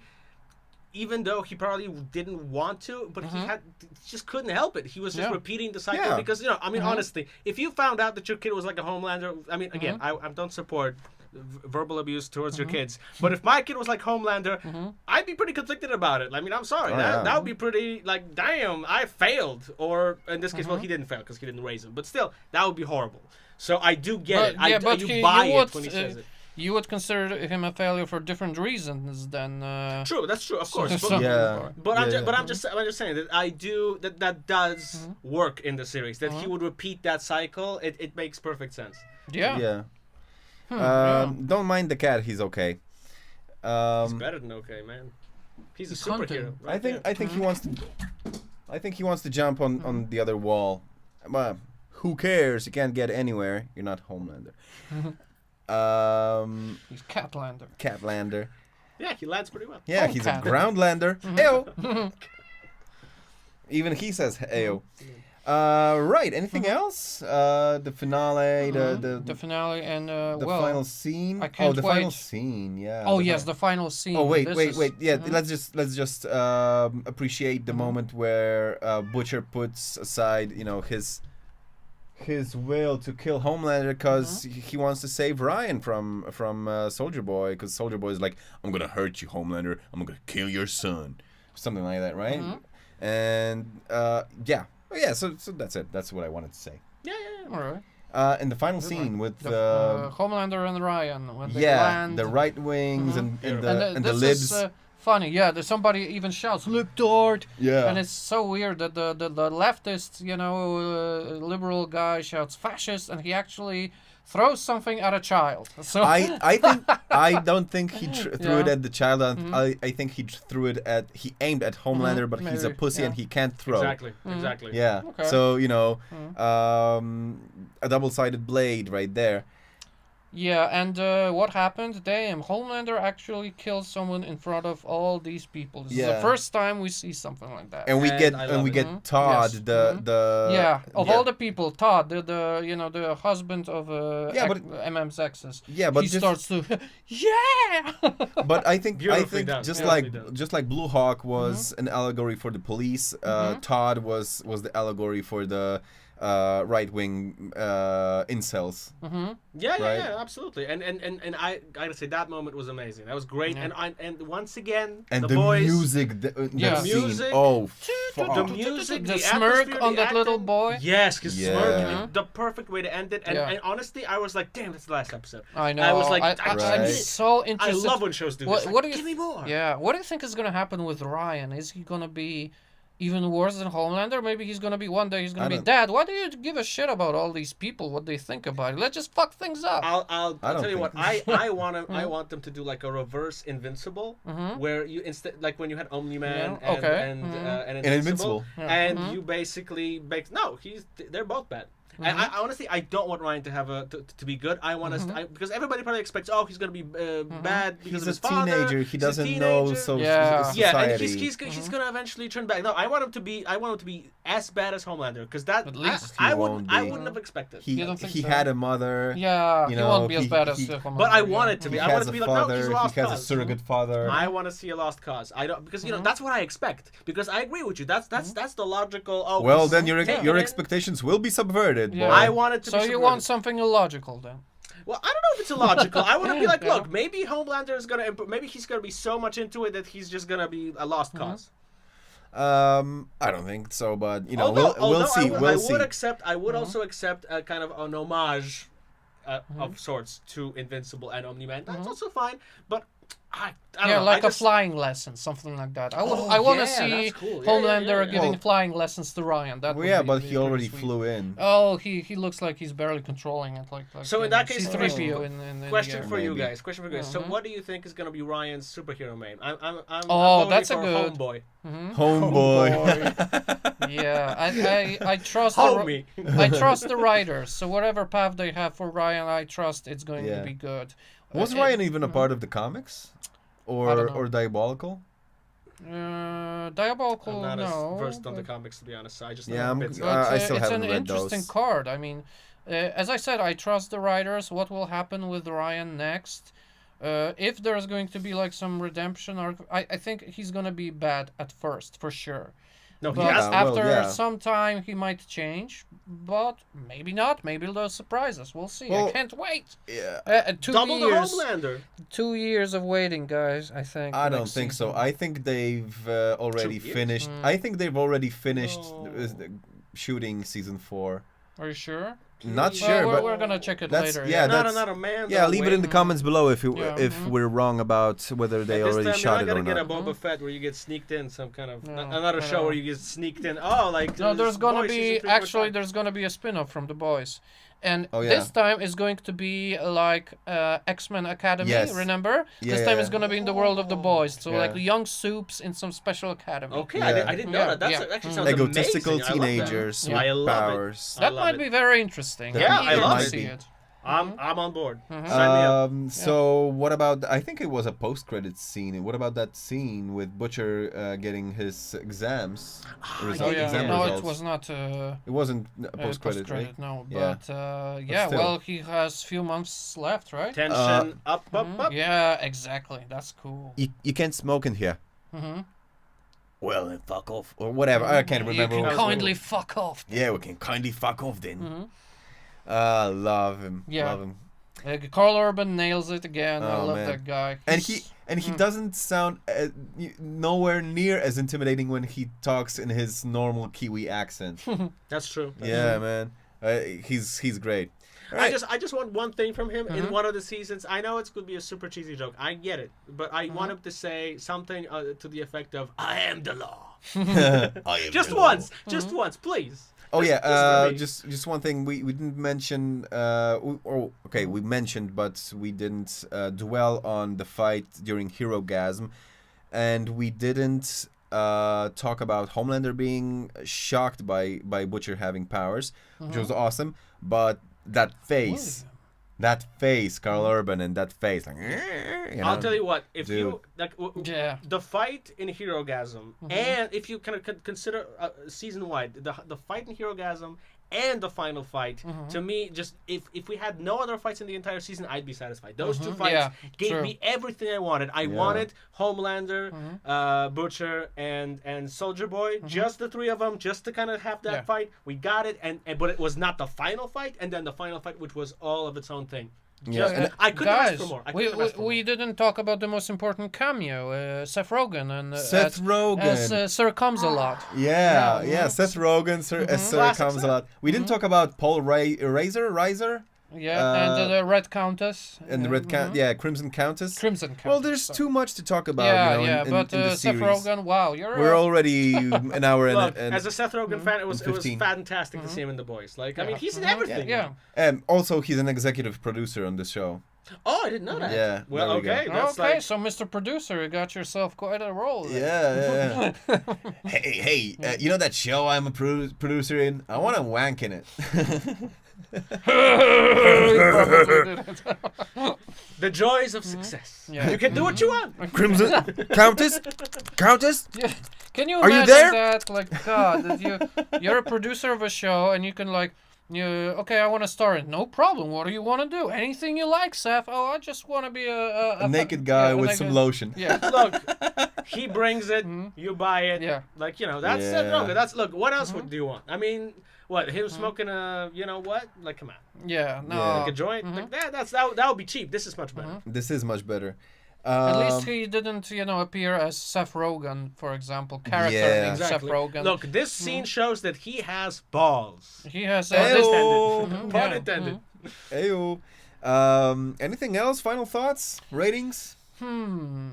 even though he probably didn't want to, but he just couldn't help it. He was just Yeah. repeating the cycle Yeah. because, you know, I mean, honestly, if you found out that your kid was like a Homelander, I mean, again, I don't support verbal abuse towards your kids, but if my kid was like Homelander, I'd be pretty conflicted about it. I mean, I'm sorry, that would be pretty, like, damn, I failed, or in this case, well, he didn't fail because he didn't raise him, but still, that would be horrible. So I do get it. but You buy you it would, when he says it. You would consider him a failure for different reasons than. True, that's true, of course. so- But, Yeah. I'm just saying that I do that does work in the series. That he would repeat that cycle. It makes perfect sense. Yeah. Yeah. Yeah. Don't mind the cat, he's okay. He's better than okay, man. He's a He's superhero. hunting. Right I think there. I think he wants to. I think he wants to jump on the other wall. But who cares? You can't get anywhere. You're not Homelander. He's Catlander. Catlander. Yeah, he lands pretty well. Yeah, Oh, he's cat. a Groundlander. Ayo. Even he says ayo. Right. Anything else? The finale. The finale and the well. final scene. I can't the final wait. scene. Yeah. Oh the yes, fi- the final scene. Oh wait, This wait, is- wait! Yeah, let's just appreciate the moment where Butcher puts aside, you know, his will to kill Homelander because he wants to save Ryan from Soldier Boy, because Soldier Boy is like, I'm gonna hurt you, Homelander. I'm gonna kill your son, something like that, right? And yeah, oh, yeah. So that's it. That's what I wanted to say. Yeah. All right. In the final scene with Homelander and Ryan when they yeah, land. the right wings and the this libs. is funny. Yeah, there's somebody even shouts, "Look, Dort!" Yeah. And it's so weird that the leftist, you know, liberal guy shouts "fascist," and he actually throws something at a child. So I don't think he threw it Yeah. at the child. I think he aimed at Homelander, but he's a Maybe, pussy and yeah. he can't throw. Exactly. Exactly. Yeah. Okay. So, you know, a double-sided blade right there. yeah, and what happened? Damn, Homelander actually kills someone in front of all these people. This is Yeah. the first time we see something like that. And we And get I love it. get Todd, Yes. the yeah, of all the people, Todd, the you know, the husband of Yeah, but- MM's exes. Yeah, but he just- starts to yeah. But I think Beautifully done, just beautifully like done. just like Blue Hawk was an allegory for the police, Todd was the allegory for the right-wing incels. Yeah, Right? yeah, absolutely. And I gotta say that moment was amazing. That was great. Yeah. And once again, And the the boys, music, Yeah. that scene. Music, Oh, the fuck. music, The the smirk atmosphere, on the that little acting. boy. Yes, his Yeah. smirk, the perfect way to end it. And, Yeah. and honestly, I was like, damn, that's the last episode. I know. I was like, I'm Right. so I interested. love when shows do What- this. Like, what do you give me more. Yeah, what do you think is gonna happen with Ryan? Is he gonna be even worse than Homelander? Maybe he's gonna be one day he's gonna I be don't- dead. Why do you give a shit about all these people? What they think about it? Let's just fuck things up. I'll don't tell you what think- I want them to do like a reverse Invincible, where you instead like when you had Omni-Man Yeah, okay. and And Invincible, Invincible. Yeah. and you basically they're both bad. I honestly, I don't want Ryan to have to be good. I want us because everybody probably expects, oh, he's gonna be bad because He's of his a father. teenager. He doesn't know society. Yeah, and he's gonna eventually turn back. No, I want him to be as bad as Homelander because that At least I wouldn't have expected. He don't think so? had a mother. Yeah, you he know, won't be as bad as But I want it to be. He I want has it to be a like, no, father. he's a lost He has a cause. surrogate father. I want to see a lost cause. I don't because that's what I expect. Because I agree with you. That's the logical. Oh, Well, then your taken in. expectations will be subverted. Yeah. boy. I want it to be. So you subverted. want something illogical then? Well, I don't know if it's illogical. I want to be like, Yeah. look, maybe Homelander is gonna. Maybe he's gonna be so much into it that he's just gonna be a lost cause. I don't think so, but you know, Although we'll see. I We'll see. would accept. I would also accept a kind of an homage of sorts to Invincible and Omni-Man. That's also fine. But I don't know. Like I a flying lesson, something like that. I want to see that's cool. Yeah, Homelander yeah. giving Well, flying lessons to Ryan. That Well, would yeah, be but really he already sweet. flew in. Oh, he looks like he's barely controlling it. Like So in that case, C-3PO in Question the for you Maybe. guys. Question for you guys. So what do you think is gonna be Ryan's superhero name? I'm Oh, voting that's a for good- Homeboy. Homeboy. Yeah, I trust Homie. I trust the writers. So whatever path they have for Ryan, I trust it's going to Yeah. be good. Was Uh, Ryan even a part of the comics, I don't know. or Diabolical? Diabolical, I'm not no. as versed on the but- comics, to be honest. So I just Yeah, know I'm- bits. But I still it's haven't an read interesting those. card. I mean, as I said, I trust the writers. What will happen with Ryan next? If there's going to be like some redemption arc, I think he's gonna be bad at first for sure. No, he But has. well, after yeah. some time, he might change. But maybe not. Maybe they'll surprise us. We'll see. Well, I can't wait. Yeah. 2 Double the years. Homelander. 2 years of waiting, guys. I think. I the don't next think so. season. I think they've already 2 years? finished. I think they've already finished Oh. shooting season 4. Are you sure? Not Well, sure, we're, but we're gonna check it that's- later. yeah, Not that's- another man. yeah, though, leave it in the wait. comments below if Yeah. we're wrong about whether they This already time shot you're it not or gonna get not. a Boba Fett where you get sneaked in some kind of No, another show no. where you get sneaked in. Oh, like No, there's gonna Boys be season 3, 4, actually 5. there's gonna be a spin-off from The Boys, and Oh, yeah. this time is going to be like X-Men Academy. Yes. Remember? Yeah, this time yeah. it's gonna be in the world of the boys, so Yeah. like young soups in some special academy. Okay, Yeah. I didn't know Yeah, that. That's yeah. actually sounds Egotistical amazing. I love that. teenagers Yeah. I with love it. powers. I That love might it. be very interesting. Yeah, I'm I eager love to it. see it. I'm on board. Mhm. Sign me up. So what about? I think it was a post-credits scene. What about that scene with Butcher getting his exams? Oh yeah, exam no, results? it was not It wasn't a post-credit, right? no. Yeah. But yeah, still. well, he has few months left, right? Tension up. Yeah, exactly. That's cool. You can't smoke in here, Mm-hmm. Well, then fuck off. or whatever. I can't You remember. can what- kindly fuck off. Yeah, we can kindly fuck off then. Mm-hmm. Love him. Yeah. Love him. Carl Urban nails it again. I Oh, love man. that guy. And He's- he doesn't sound nowhere near as intimidating when he talks in his normal Kiwi accent. That's true. Yeah, man. He's great. All I right. just want one thing from him in one of the seasons. I know it's going to be a super cheesy joke. I get it, but I want him to say something to the effect of "I am the law." I am Just the once, law. just once, please. Oh Just- yeah, for me. just one thing we didn't mention. We mentioned, but we didn't dwell on the fight during Herogasm, and we didn't talk about Homelander being shocked by Butcher having powers, which was awesome. But that face, Carl Urban, and that face, like, I'll tell you what. If Dude. you like, Yeah. the fight in Herogasm, and if you kind of consider season wide, the fight in Herogasm and the final fight, to me, just if we had no other fights in the entire season, I'd be satisfied. Those two fights Yeah, gave true. me everything I wanted. I wanted Homelander, Butcher, and Soldier Boy, just the three of them, just to kind of have that Yeah. fight. We got it, and but it was not the final fight, and then the final fight, which was all of its own thing. Yeah, Just- and- I couldn't ask Guys, for more. I we, couldn't ask for we more. didn't talk about the most important cameo, Seth Rogen, and Seth Rogen. as Sir Comes-a-Lot. Yeah, Seth Rogen, Sir, as Sir Classic comes a Seth. lot. We didn't talk about Paul Reiser, Yeah, and the Red Countess. and the Red Crimson Countess. Crimson Countess. Well, there's sorry. too much to talk about. Yeah, you know, yeah, in but the Seth series. Rogen, wow, you're We're already an hour Look, and as a Seth Rogen fan, it was 15. fantastic to see him in The Boys. Like, I mean, he's in Yeah. everything. Yeah. and also he's an executive producer on the show. Oh, I didn't know that. Yeah, Well, there we go. okay. That's Okay, like, so Mr. Producer, you got yourself quite a role there. Yeah. Hey, you know that show I'm a producer in? I want to wank in it. the joys of success. Yeah. You can do what you want. Crimson Countess. Yeah. Can you Are you imagine there? that? Like, God, that you're a producer of a show and you can like, okay, I want to star it. No problem. What do you want to do? Anything you like, Seth. Oh, I just want to be A naked guy with some lotion. Yeah. Look, he brings it, you buy it. Yeah. Like, that's Yeah. no, that's look, what else would do you want? I mean, what, him smoking a, what? Like, come on. Yeah. No. Yeah. Like a joint? Like that would be cheap. This is much better. This is much better. At least he didn't, appear as Seth Rogen, for example, character Yeah. named Seth Exactly. Rogen. Look, this scene shows that he has balls. He has Ayo. Pun Yeah. intended. Ayo. Anything else? Final thoughts? Ratings? Well,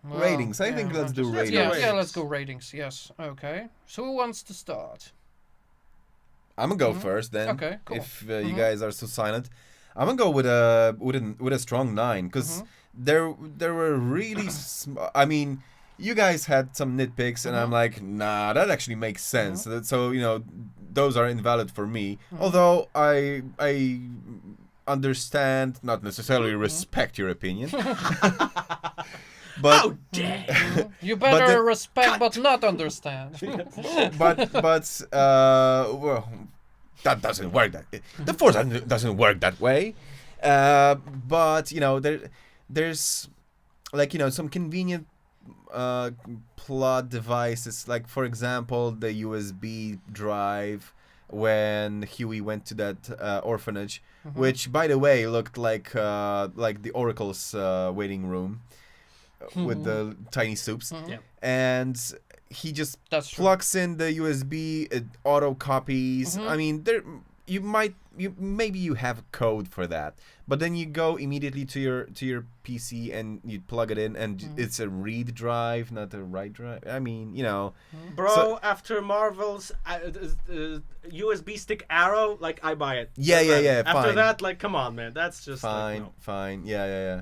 Ratings. I think let's do let's ratings. go Yeah, ratings. let's go ratings. Yes. Okay. So who wants to start? I'm gonna go first then. Okay, cool. If you guys are so silent, I'm gonna go with a strong 9 because there were really. I mean, you guys had some nitpicks, and I'm like, nah, that actually makes sense. So those are invalid for me. Although I understand, not necessarily respect your opinion. But How dare You better then- respect but not understand. but well, that doesn't work. The force doesn't work that way. But there's like some convenient plot devices, like for example the USB drive when Huey went to that orphanage, which by the way looked like the Oracle's waiting room with the tiny soups. Yeah. And he just That's true. plugs in the USB, it auto copies. I mean, maybe you have code for that, but then you go immediately to your PC and you plug it in, and it's a read drive, not a write drive. I mean, Bro, So- after Marvel's USB stick arrow, like, I buy it. Yeah, After fine. that, like, come on, man. That's just Fine, like, no. fine, yeah.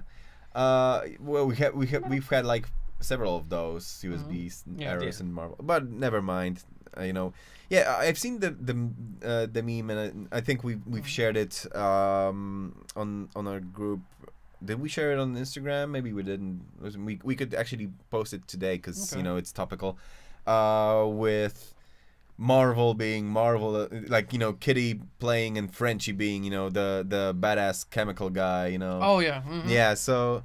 Well, we've had like several of those USB arrows in Marvel, but never mind. Yeah, I've seen the meme, and I think we've shared it on our group. Did we share it on Instagram? Maybe we didn't. We could actually post it today because it's topical. With Marvel being Marvel, like Kitty playing and Frenchie being the badass chemical guy. Oh yeah. Yeah, so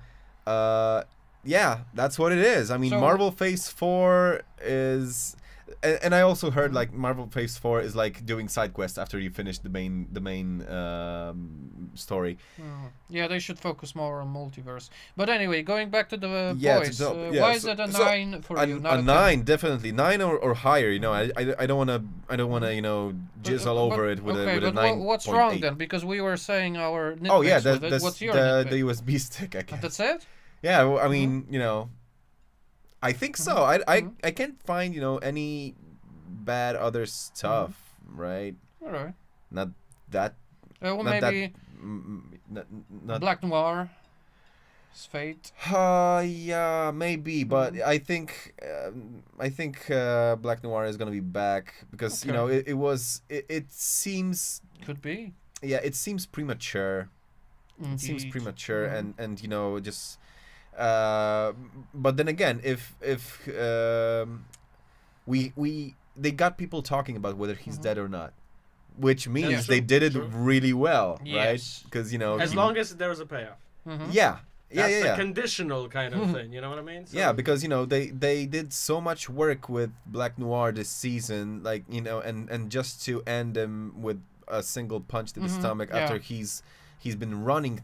yeah, that's what it is. I mean, So- Marvel Phase 4 is, and I also heard like Marvel Phase 4 is like doing side quests after you finish the main story. Yeah, they should focus more on multiverse. But anyway, going back to the Yeah, boys, yeah, why is so- it a so 9 for you? Not A 10? 9, definitely 9 or higher. I don't wanna jizz all over it with okay, a but 9. what's wrong then? Because we were saying our nitpicks Oh yeah, with it. What's your the nitpick? USB stick. I guess. That's it? Yeah, well, I mean, I think so. I can't find any bad other stuff, right? All right. Not that. Well, not maybe not. Black Noir. His fate. Yeah, maybe, but I think Black Noir is gonna be back because Okay. it seems Could be. it seems premature. It seems Indeed. premature and just but then again if they got people talking about whether he's dead or not, which means That's they true, did it true. really well, right? Yes. Because As long as there's a payoff. yeah That's yeah a conditional kind of thing, you know what I mean? So, yeah, because they did so much work with Black Noir this season, like and just to end him with a single punch to the stomach yeah. after he's been running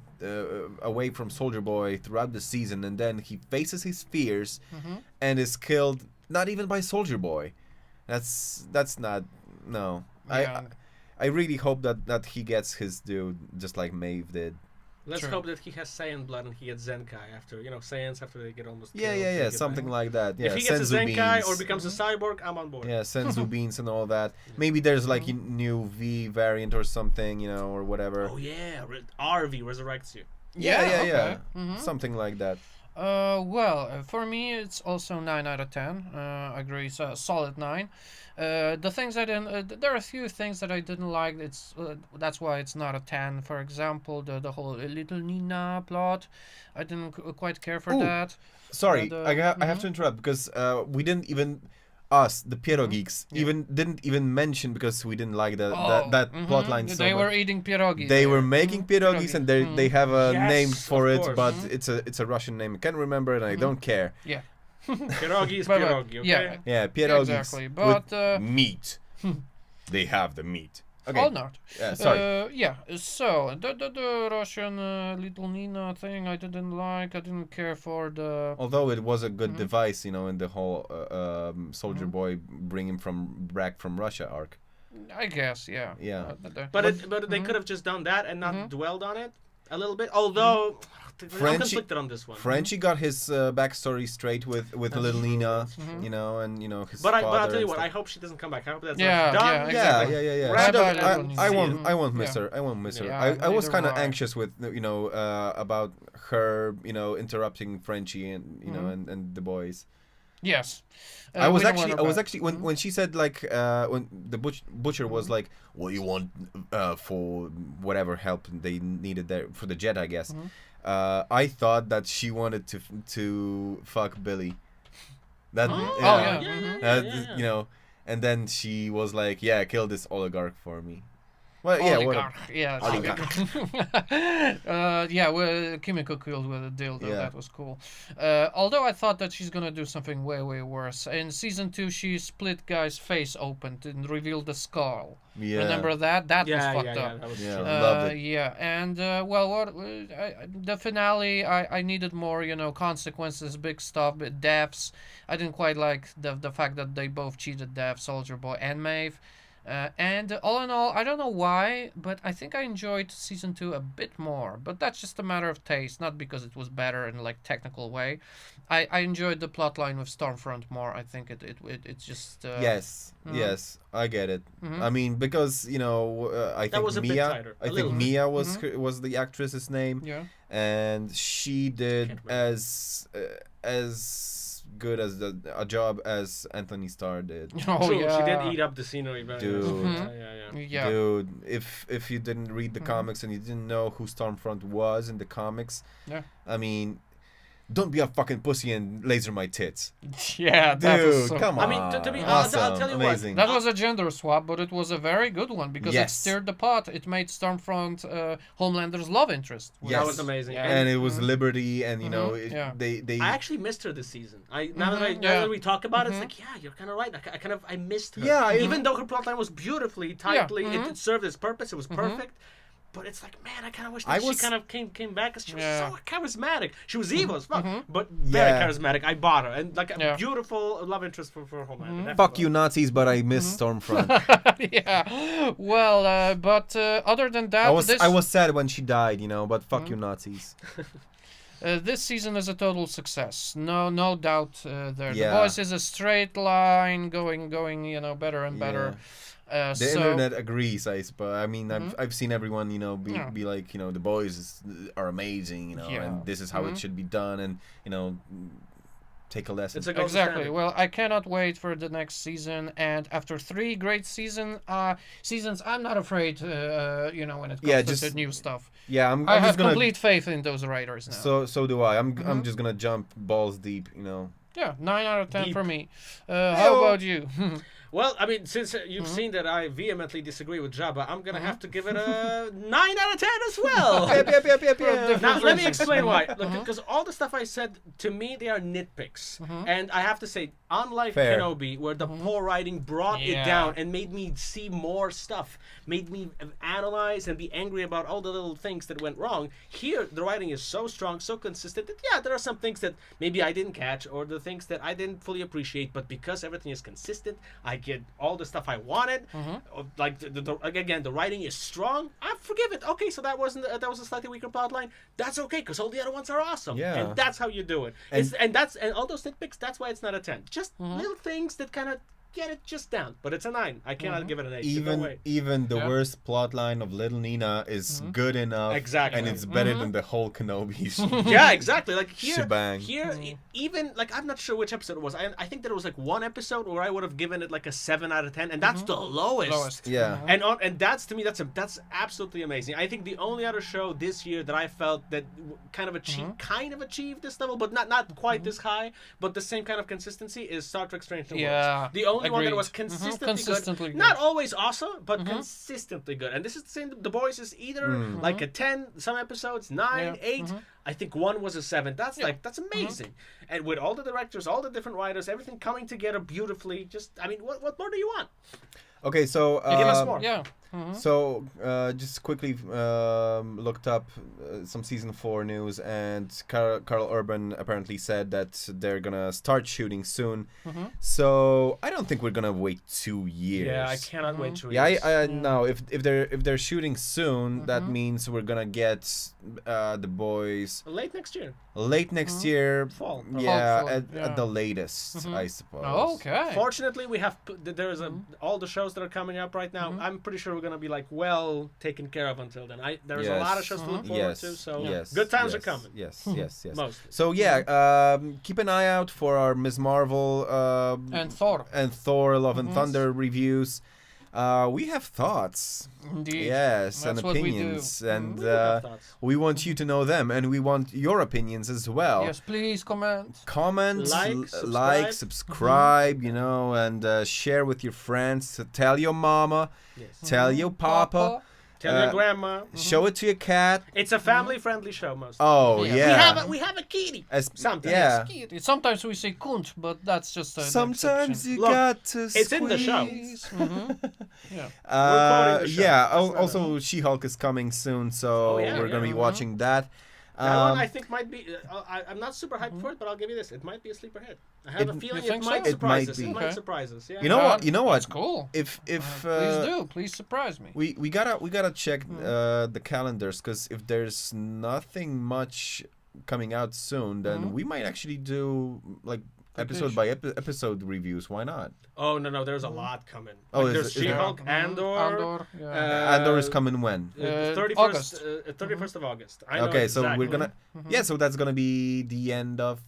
away from Soldier Boy throughout the season, and then he faces his fears and is killed not even by Soldier Boy. That's not no. Yeah. I really hope that he gets his due just like Maeve did. Let's True. hope that he has Saiyan blood and he gets Zenkai after, Saiyans after they get almost Yeah, killed, they get something back. like that. Yeah, If he gets Senzu a Zenkai beans. or becomes a cyborg, I'm on board. Yeah, Senzu beans and all that. Maybe there's like a new V variant or something, or whatever. Oh yeah, RV resurrects you. Yeah. Okay. Mhm. Something like that. Well, for me, it's also 9 out of 10. I agree, it's a solid 9. The things I didn't, there are a few things that I didn't like. That's why it's not a 10. For example, the whole Little Nina plot, I didn't quite care for Ooh. that. Sorry, The- I have to interrupt because we didn't even us the Pierogeeks Yeah. even didn't even mention because we didn't like Oh, that mhm. plot line so They much. were eating pierogi. They there. were making pierogies and they have a Yes, name for of it, course. but it's a Russian name. I can't remember it and I don't care. Yeah. Pierogi is But, pierogi, okay? yeah. Yeah, pierogies Exactly, but, with meat. They have the meat. Okay. Or not. Sorry. Yeah, so the Russian Little Nina thing I didn't like. I didn't care for the. Although it was a good device, you know, in the whole Soldier Boy bring him back from Russia arc. I guess, yeah. Yeah. But they could have just done that and not dwelled on it a little bit. Although I'm conflicted on this one. Frenchie got his backstory straight with Little Nina, you know, and you know his But father. I'll tell you and what. stuff. I hope she doesn't come back. I hope that's Yeah, not done. yeah, exactly. Yeah. Right She by does- Little Nina. I won't miss Yeah. her. I won't miss her. Yeah, I was neither kind of will I. anxious with you know about her, you know, interrupting Frenchie and you know and the boys. Yes. I was we don't want her back. actually when she said like when the butcher was like, what do you want for whatever help they needed there for the jet, I guess. I thought that she wanted to fuck Billy. That yeah. you know, and then she was like, yeah, kill this oligarch for me. Well, yeah, Oligarch. Yeah. Oligarch. Yeah, well, Kimiko killed with a dildo. Yeah. That was cool. Although I thought that she's gonna do something way, way worse. In season 2, she split guy's face open and revealed the skull. Yeah. Remember that? That was fucked yeah, up. that was Yeah. true. Loved it. Yeah, and well, the finale, I needed more, you know, consequences, big stuff, but deaths. I didn't quite like the fact that they both cheated death, Soldier Boy and Maeve. And all in all, I don't know why, but I think I enjoyed season 2 a bit more. But that's just a matter of taste, not because it was better in like technical way. I enjoyed the plotline with Stormfront more. I think it's just Yes, yes, I get it. I mean, because you know, I think was a bit Mia. tighter, a I think little bit. Mia was the actress's name, yeah. and she did Can't remember. as good as a job as Anthony Starr did. Oh True, yeah. she did eat up the scenery very Dude. nicely. Yeah. Yeah. Dude, if you didn't read the comics and you didn't know who Stormfront was in the comics, Yeah. I mean, don't be a fucking pussy and laser my tits. Yeah, that was Dude, so come I on. mean, to be awesome, I'll tell you what. amazing. That was a gender swap, but it was a very good one because it Yes. stirred the pot. It made Stormfront Homelander's love interest. Yes. That was amazing. Yeah. And it was Liberty, and you know, Yeah. they I actually missed her this season. Now Yeah. that we talk about it, it's like, yeah, you're kind of right. I missed her. Yeah, Even though her plotline was beautifully, tightly, it served its purpose. It was perfect. But it's like, man, I kind of wish that she kind of came back because she was Yeah. so charismatic. She was evil as fuck, but very Yeah. charismatic. I bought her. And like a Yeah. beautiful love interest for Homeland. fuck you Nazis, but I miss Stormfront. Yeah. Well, but other than that, I was sad when she died, you know, but fuck you Nazis. this season is a total success. No doubt there. Yeah. The Voice is a straight line going, you know, better and better. The So, internet agrees, I suppose. I mean, I've seen everyone, you know, be like, you know, the boys are amazing, you know, Yeah. and this is how it should be done, and you know, take a lesson. It's a gold exactly. standard. Well, I cannot wait for the next season. And after 3 great seasons, I'm not afraid. You know, when it comes to the new stuff. Yeah, I'm I just have gonna. complete faith in those writers now. So do I. I'm just gonna jump balls deep, you know. Yeah, 9 out of 10 Deep. for me. How about you? Well, I mean, since you've seen that I vehemently disagree with Jabba, I'm going to have to give it a 9 out of 10 as well. Now, let me explain why. Because all the stuff I said, to me, they are nitpicks. And I have to say, unlike Fair. Kenobi, where the poor writing brought it Yeah. down and made me see more stuff, made me analyze and be angry about all the little things that went wrong, here, the writing is so strong, so consistent that, yeah, there are some things that maybe I didn't catch or the things that I didn't fully appreciate, but because everything is consistent, I get all the stuff I wanted. Like, again, the writing is strong. I forgive it. Okay, so that was a slightly weaker plotline. That's okay, because all the other ones are awesome. Yeah. And that's how you do it. And all those nitpicks, that's why it's not a 10. Just little things that kind of get it just down, but it's a 9. I cannot give it an 8. No way. Even the Yeah. worst plotline of Little Nina is good enough, Exactly. and it's better than the whole Kenobi Yeah, exactly. Like here, Shebang. even like I'm not sure which episode it was. I think there was like one episode where I would have given it like a 7 out of 10, and that's the lowest. Yeah. And that's to me that's absolutely amazing. I think the only other show this year that I felt that kind of achieved this level, but not quite this high, but the same kind of consistency is Star Trek: Strange New Worlds. Yeah, The only one that agreed. was consistently, Consistently good. good. Not always awesome, but consistently good. And this is the same. The Boys is either like a 10, some episodes 9, Yeah. 8. I think one was a 7. That's that's amazing. And with all the directors, all the different writers, everything coming together beautifully. Just I mean, what more do you want? Okay, so Give us more. Yeah. So, just quickly looked up some season 4 news, and Carl Urban apparently said that they're gonna start shooting soon. So I don't think we're gonna wait 2 years. Yeah, I cannot wait 2 Yeah, years. I no. If they're shooting soon, that means we're gonna get the Boys Late next year. late next year. Fall. Yeah, Hopefully, at the latest, I suppose. Oh, okay. Fortunately, we have there's all the shows that are coming up right now. I'm pretty sure we're gonna be like well taken care of until then. There's a lot of shows to look forward to. So good times are coming. Yes. Mostly. So keep an eye out for our Ms. Marvel And Thor. and Thor: Love and Thunder reviews. We have thoughts, Indeed. yes, That's and what we do. opinions, and We have thoughts. we want you to know them, and we want your opinions as well. Yes, please comment. Comment, Like, subscribe, you know, and share with your friends. Tell your mama, Yes. tell your papa, Tell your grandma. show it to your cat. It's a family-friendly show, mostly. Oh Yeah. yeah, We have a kitty. Sometimes. Yeah. Sometimes we say kunt, but that's just an Sometimes exception. you Look, got to it's in the show. squeeze. Yeah. We're quoting the show. Yeah. That's not Also, She-Hulk is coming soon, so Oh, yeah, we're gonna yeah. be watching that. That one I think might be. I'm not super hyped for it, but I'll give you this. It might be a sleeper hit. I have a feeling You it think might so? It surprise might us. be. It might Okay. surprise us. Yeah. You know what? You know That's what? cool. If Please do. Please surprise me. we gotta check the calendars, because if there's nothing much coming out soon, then we might actually do like episode by episode reviews. Why not? Oh no, there's a lot coming. Oh, Like, is there's it- is there? She-Hulk, Andor. Yeah. Andor is coming when? 31st, 31st of August. I know Okay, so we're exactly. gonna yeah, so that's gonna be the end of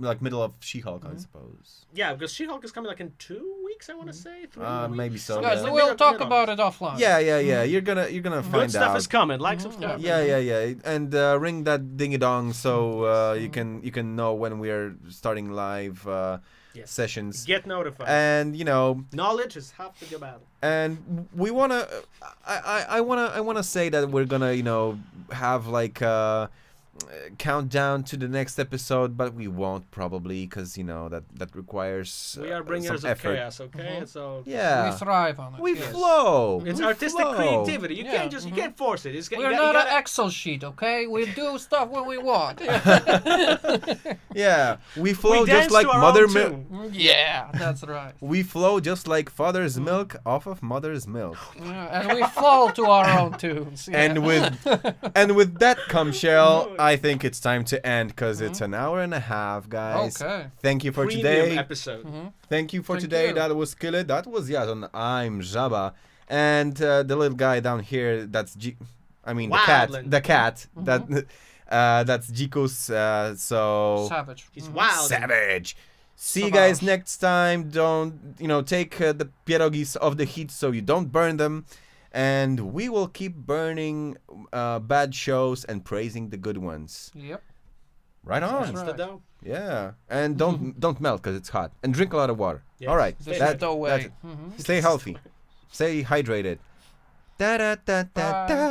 like middle of She-Hulk, I suppose. Yeah, because She-Hulk is coming like in 2 weeks. I want to say 3 weeks. Maybe so. Guys, Yeah. we'll talk about it offline. Yeah. You're gonna Good find stuff out. is coming. Like, subscribe. Yeah, and ring that dingy dong so you can know when we are starting live Yes. sessions. Get notified. And you know, Knowledge is half the battle. and we wanna, I wanna say that we're gonna have like countdown to the next episode, but we won't probably, because that requires We are bringers some of effort. chaos. Okay, so Yeah, We thrive on it. we yes. flow. it's We artistic flow. creativity. You Yeah, can't you can't force it. It's, We're you not gotta, an Excel sheet, okay? We do stuff when we want. Yeah, we flow we just dance like to our mother own milk. tune. Yeah, that's right. We flow just like father's milk off of mother's milk. Yeah, and we fall to our own tunes. Yeah. And with that Shell, I think it's time to end, because it's an hour and a half, guys. Okay. Thank you for Premium today. episode. Thank you for Thank today. you. That was Kille. That was Yazon. I'm Jabba. And the little guy down here, that's Wildland. the cat. That's Jikus. So Savage. He's wild. savage. See you Savage. guys next time. Don't take the pierogies off the heat so you don't burn them. And we will keep burning bad shows and praising the good ones. Yep. Right on. That's the Right. dough. Yeah. And don't melt, because it's hot. And drink a lot of water. Yes. All right. This That- is the that's way. it. Stay healthy. Stay hydrated. Da da da da da.